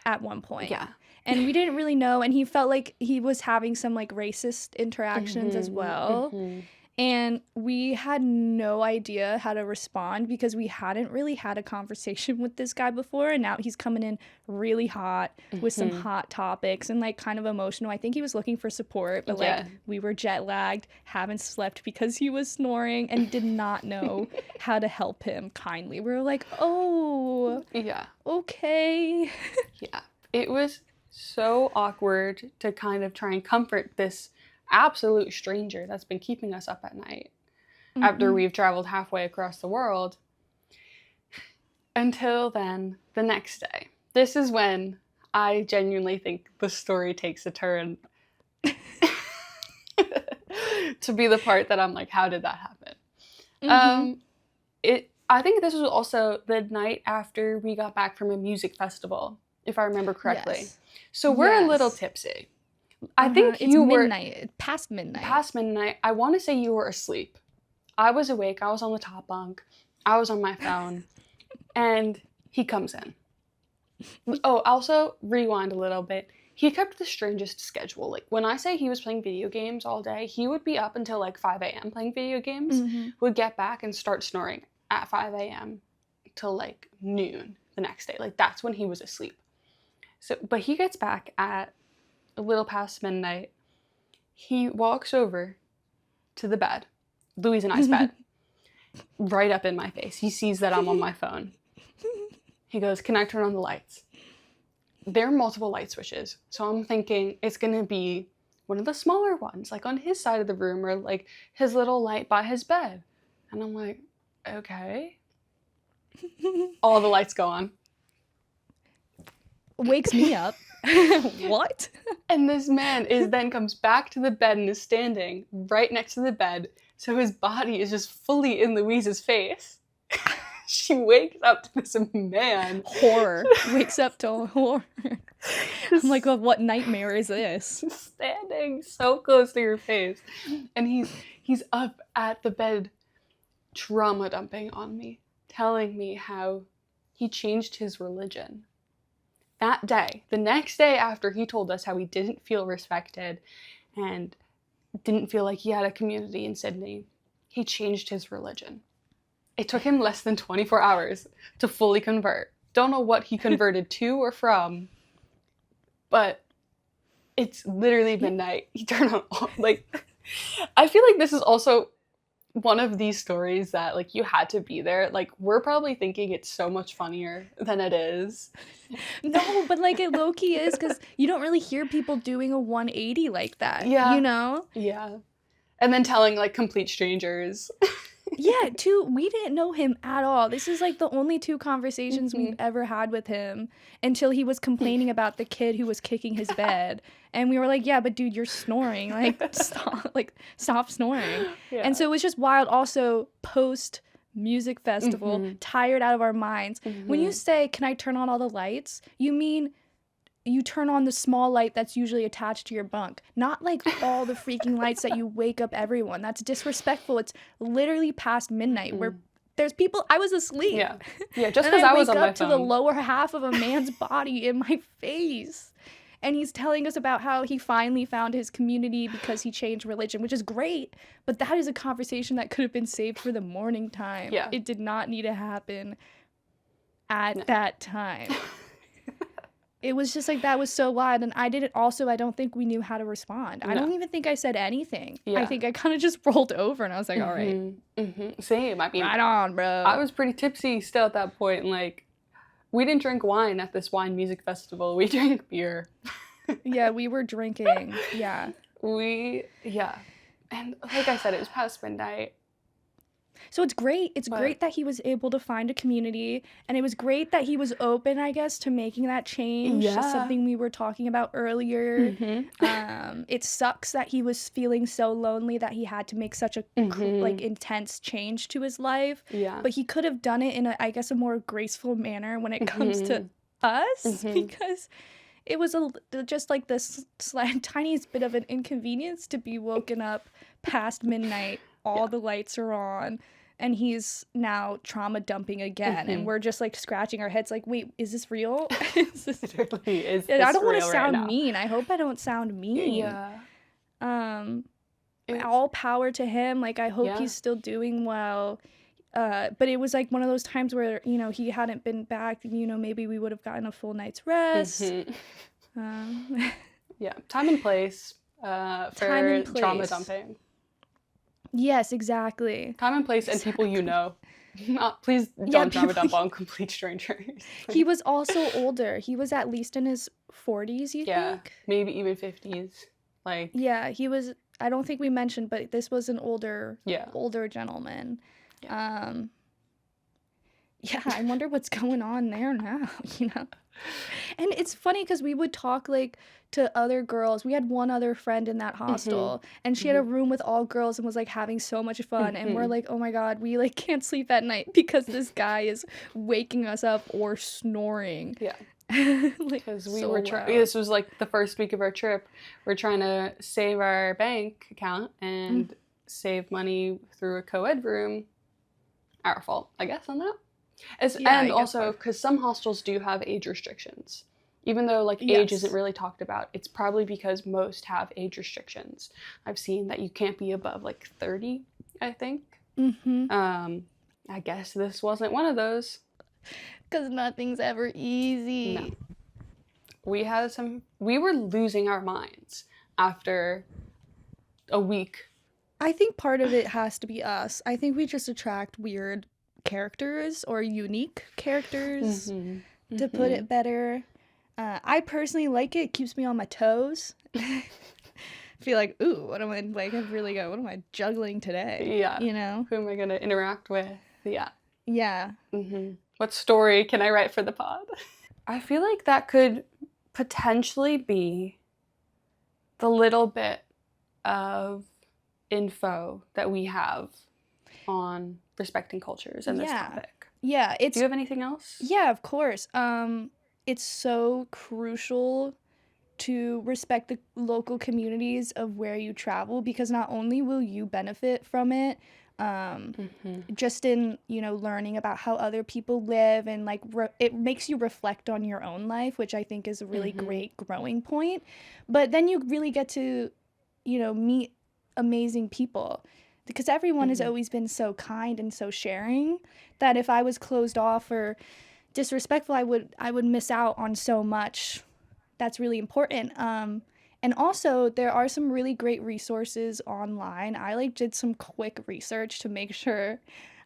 at one point. Yeah. And we didn't really know. And he felt like he was having some, like, racist interactions as well. And we had no idea how to respond because we hadn't really had a conversation with this guy before. And now he's coming in really hot with some hot topics and like kind of emotional. I think he was looking for support, but like we were jet lagged, haven't slept because he was snoring and did not know how to help him kindly. We were like, oh, Yeah. Okay. Yeah. It was so awkward to kind of try and comfort this absolute stranger that's been keeping us up at night after we've traveled halfway across the world. Until then, the next day. This is when I genuinely think the story takes a turn to be the part that I'm like, how did that happen? I think this was also the night after we got back from a music festival, if I remember correctly. Yes. So we're a little tipsy. I think you were midnight, past midnight. Past midnight. I want to say you were asleep. I was awake. I was on the top bunk. I was on my phone. And he comes in. Oh, also, rewind a little bit. He kept the strangest schedule. Like, when I say he was playing video games all day, he would be up until like 5 a.m. playing video games, would get back and start snoring at 5 a.m. till like noon the next day. Like, that's when he was asleep. So, but he gets back at a little past midnight. He walks over to the bed, Louise and I's bed, right up in my face. He sees that I'm on my phone. He goes, "Can I turn on the lights?" There are multiple light switches, so I'm thinking it's going to be one of the smaller ones, like on his side of the room, or like his little light by his bed. And I'm like, okay. All the lights go on. Wakes me up. What? And this man then comes back to the bed and is standing right next to the bed, so his body is just fully in Louise's face. She wakes up to this man. Horror. Wakes up to horror. I'm like, well, what nightmare is this? Standing so close to your face. And he's up at the bed trauma dumping on me, telling me how he changed his religion. That day, the next day after he told us how he didn't feel respected and didn't feel like he had a community in Sydney, he changed his religion. It took him less than 24 hours to fully convert. Don't know what he converted to or from, but it's literally midnight. He turned on all, like, I feel like this is also one of these stories that, like, you had to be there. Like, we're probably thinking it's so much funnier than it is. No, but, like, it low-key is, because you don't really hear people doing a 180 like that, yeah. You know? Yeah. And then telling, like, complete strangers. Yeah, we didn't know him at all. This is like the only 2 conversations we've ever had with him until he was complaining about the kid who was kicking his bed. And we were like, yeah, but dude, you're snoring. Stop snoring. Yeah. And so it was just wild. Also, post music festival, tired out of our minds. When you say, "Can I turn on all the lights?" you mean you turn on the small light that's usually attached to your bunk. Not like all the freaking lights that you wake up everyone. That's disrespectful. It's literally past midnight where there's people. I was asleep. Yeah, just because I was on my phone. I wake up to the lower half of a man's body in my face. And he's telling us about how he finally found his community because he changed religion, which is great. But that is a conversation that could have been saved for the morning time. Yeah. It did not need to happen at that time. It was just like, that was so wild. And I don't think we knew how to respond. No. I don't even think I said anything. Yeah. I think I kind of just rolled over and I was like, all right. Same. I mean, right on, bro. I was pretty tipsy still at that point. Like, we didn't drink wine at this wine music festival. We drank beer. Yeah, we were drinking. Yeah. And like I said, it was past midnight. So it's great. It's great that he was able to find a community, and it was great that he was open, I guess, to making that change. Yeah. Something we were talking about earlier. It sucks that he was feeling so lonely that he had to make such a intense change to his life. Yeah. But he could have done it in a more graceful manner when it comes to us, because it was just like this tiniest bit of an inconvenience to be woken up past midnight. All the lights are on, and he's now trauma dumping again, and we're just like scratching our heads like, wait, is this real? I don't want to sound mean. I hope I don't sound mean. Yeah. all power to him. Like, I hope he's still doing well. But it was like one of those times where, you know, he hadn't been back, you know, maybe we would have gotten a full night's rest. Yeah, time and place for trauma dumping. Yes, exactly. Time and place and people you know. Please don't trauma dump on complete strangers. He was also older. He was at least in his 40s, you think? Yeah, maybe even 50s. Like, yeah, he was, I don't think we mentioned, but this was an older gentleman. Yeah. I wonder what's going on there now, you know? And it's funny because we would talk, like, to other girls. We had one other friend in that hostel, and she had a room with all girls and was, like, having so much fun. And we're like, oh, my God, we, like, can't sleep at night because this guy is waking us up or snoring. Yeah. Because we were this was, like, the first week of our trip. We're trying to save our bank account and save money through a co-ed room. Our fault, I guess, on that. And also, because some hostels do have age restrictions. Even though, like, age isn't really talked about, it's probably because most have age restrictions. I've seen that you can't be above, like, 30, I think. I guess this wasn't one of those. Because nothing's ever easy. No. We were losing our minds after a week. I think part of it has to be us. I think we just attract weird characters or unique characters, to put it better. I personally like it. It keeps me on my toes. I feel like, ooh, what am I juggling today? Yeah. You know? Who am I going to interact with? Yeah. Yeah. What story can I write for the pod? I feel like that could potentially be the little bit of info that we have on respecting cultures and this topic. Yeah. Do you have anything else? Yeah, of course. It's so crucial to respect the local communities of where you travel, because not only will you benefit from it, just in, you know, learning about how other people live, and like it makes you reflect on your own life, which I think is a really great growing point. But then you really get to, you know, meet amazing people, because everyone has always been so kind and so sharing that if I was closed off or disrespectful, I would miss out on so much that's really important. And also, there are some really great resources online. I like did some quick research to make sure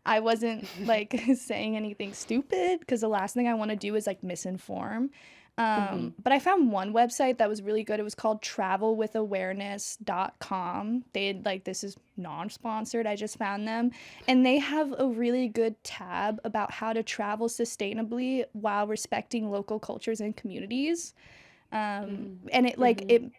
I wasn't like saying anything stupid, because the last thing I want to do is like misinform. But I found one website that was really good. It was called travelwithawareness.com. They had, like, this is non-sponsored. I just found them. And they have a really good tab about how to travel sustainably while respecting local cultures and communities. And it like it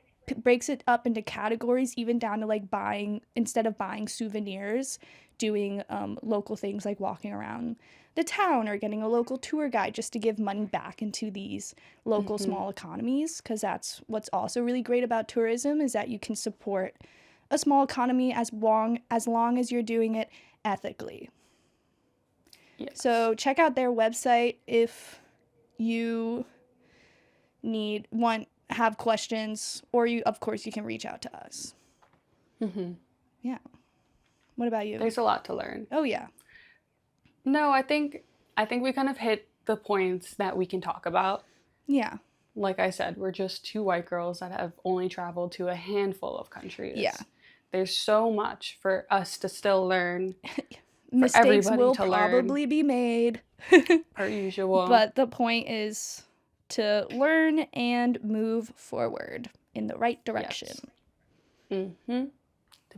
breaks it up into categories, even down to like buying, instead of buying souvenirs, doing local things like walking around the town or getting a local tour guide, just to give money back into these local small economies, because that's what's also really great about tourism, is that you can support a small economy as long as you're doing it ethically. Yes. So check out their website if you have questions, or of course you can reach out to us. Yeah. What about you? There's a lot to learn. Oh yeah. No, I think we kind of hit the points that we can talk about. Yeah. Like I said, we're just two white girls that have only traveled to a handful of countries. Yeah. There's so much for us to still learn. Mistakes will probably be made. Per usual. But the point is to learn and move forward in the right direction. Yes. To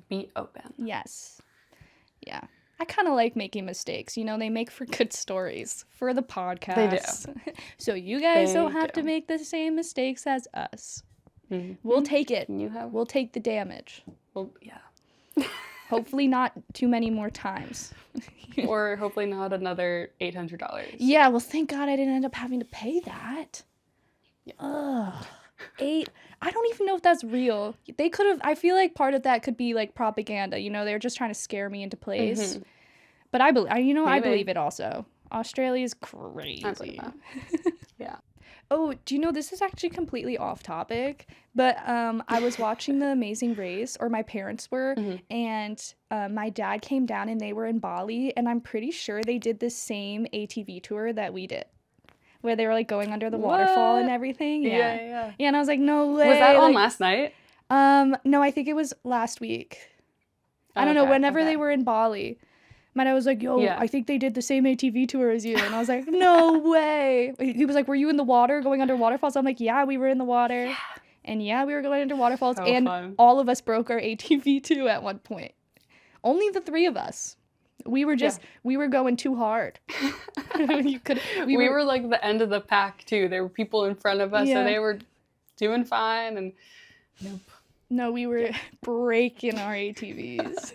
be open. Yes. Yeah. I kind of like making mistakes. You know, they make for good stories for the podcast. They do. So you guys don't have to make the same mistakes as us. We'll take it. We'll take the damage. Well, yeah. Hopefully not too many more times. Or hopefully not another $800. Yeah, well, thank God I didn't end up having to pay that. Yeah. Ugh. I don't even know if that's real. They could have, I feel like part of that could be like propaganda, you know, they're just trying to scare me into place. But I believe it also. Australia's crazy. I believe that. Yeah. Oh, do you know, this is actually completely off topic, but I was watching The Amazing Race, or my parents were, and my dad came down and they were in Bali, and I'm pretty sure they did the same ATV tour that we did, where they were like going under the waterfall and everything. Yeah, and I was like, no way. Was that on last night? No, I think it was last week. I don't know, whenever they were in Bali. My dad was like, yo, I think they did the same ATV tour as you. And I was like, no way. He was like, were you in the water going under waterfalls? I'm like, yeah, we were in the water. Yeah. And yeah, we were going under waterfalls. So and fun. All of us broke our ATV too at one point. Only the 3 of us. We were we were going too hard. we were like the end of the pack too. There were people in front of us, so they were doing fine. And nope. No, we were breaking our ATVs.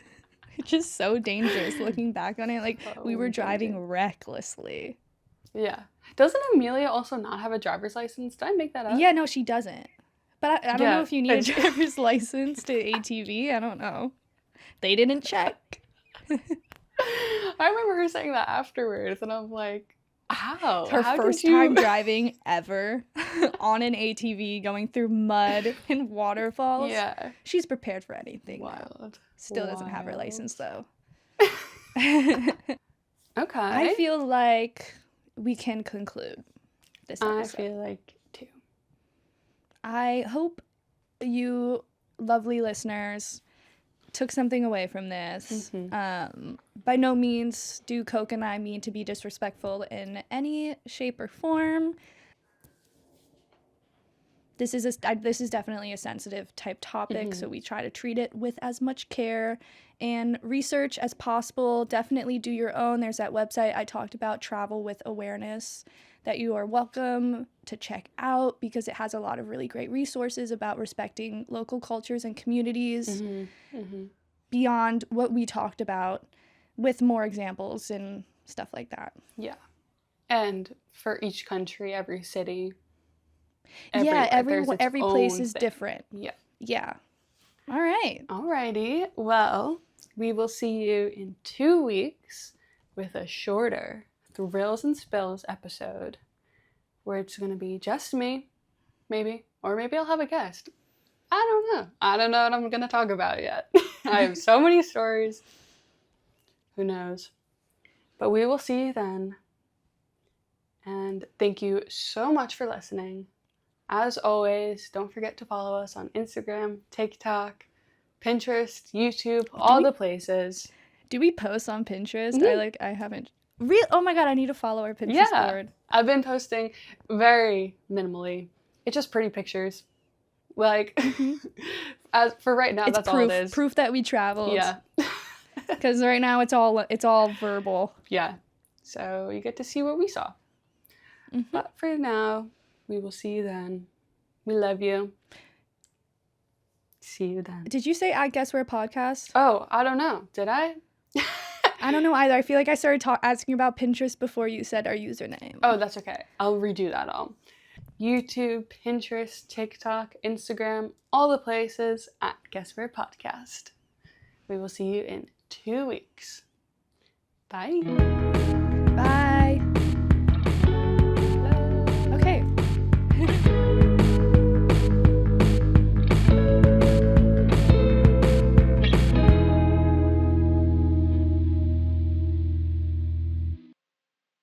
It's just so dangerous looking back on it. Like, we were driving recklessly. Yeah. Doesn't Amelia also not have a driver's license? Did I make that up? Yeah, no, she doesn't. But I don't know if you need a driver's license to ATV. I don't know. They didn't check. I remember her saying that afterwards, and I'm like, how? Her first time driving ever on an ATV, going through mud and waterfalls. Yeah. She's prepared for anything. Wild. Still doesn't have her license, though. Okay. I feel like we can conclude this episode. I feel like, too. I hope you, lovely listeners, took something away from this. By no means do Koke and I mean to be disrespectful in any shape or form. This is definitely a sensitive type topic, so we try to treat it with as much care and research as possible. Definitely do your own. There's that website I talked about, Travel with Awareness, that you are welcome to check out because it has a lot of really great resources about respecting local cultures and communities beyond what we talked about, with more examples and stuff like that. Yeah. And for each country, every city, every place is different. Yeah. All right. Alrighty. Well, we will see you in 2 weeks with a shorter Thrills and Spills episode where it's going to be just me, maybe. Or maybe I'll have a guest. I don't know. I don't know what I'm going to talk about yet. I have so many stories. Who knows? But we will see you then. And thank you so much for listening. As always, don't forget to follow us on Instagram, TikTok, Pinterest, YouTube, all the places. Do we post on Pinterest? I haven't. Oh my god, I need to follow our Pinterest board. I've been posting very minimally. It's just pretty pictures. Like, as for right now, that's all it is. Proof that we traveled. Yeah. Because right now it's all verbal. Yeah. So you get to see what we saw. But for now, we will see you then. We love you. See you then. Did you say I guess we're a podcast? Oh, I don't know. Did I? I don't know either. I feel like I started asking about Pinterest before you said our username. Oh, that's okay. I'll redo that all. YouTube, Pinterest, TikTok, Instagram, all the places at Guess We're Podcast. We will see you in 2 weeks. Bye.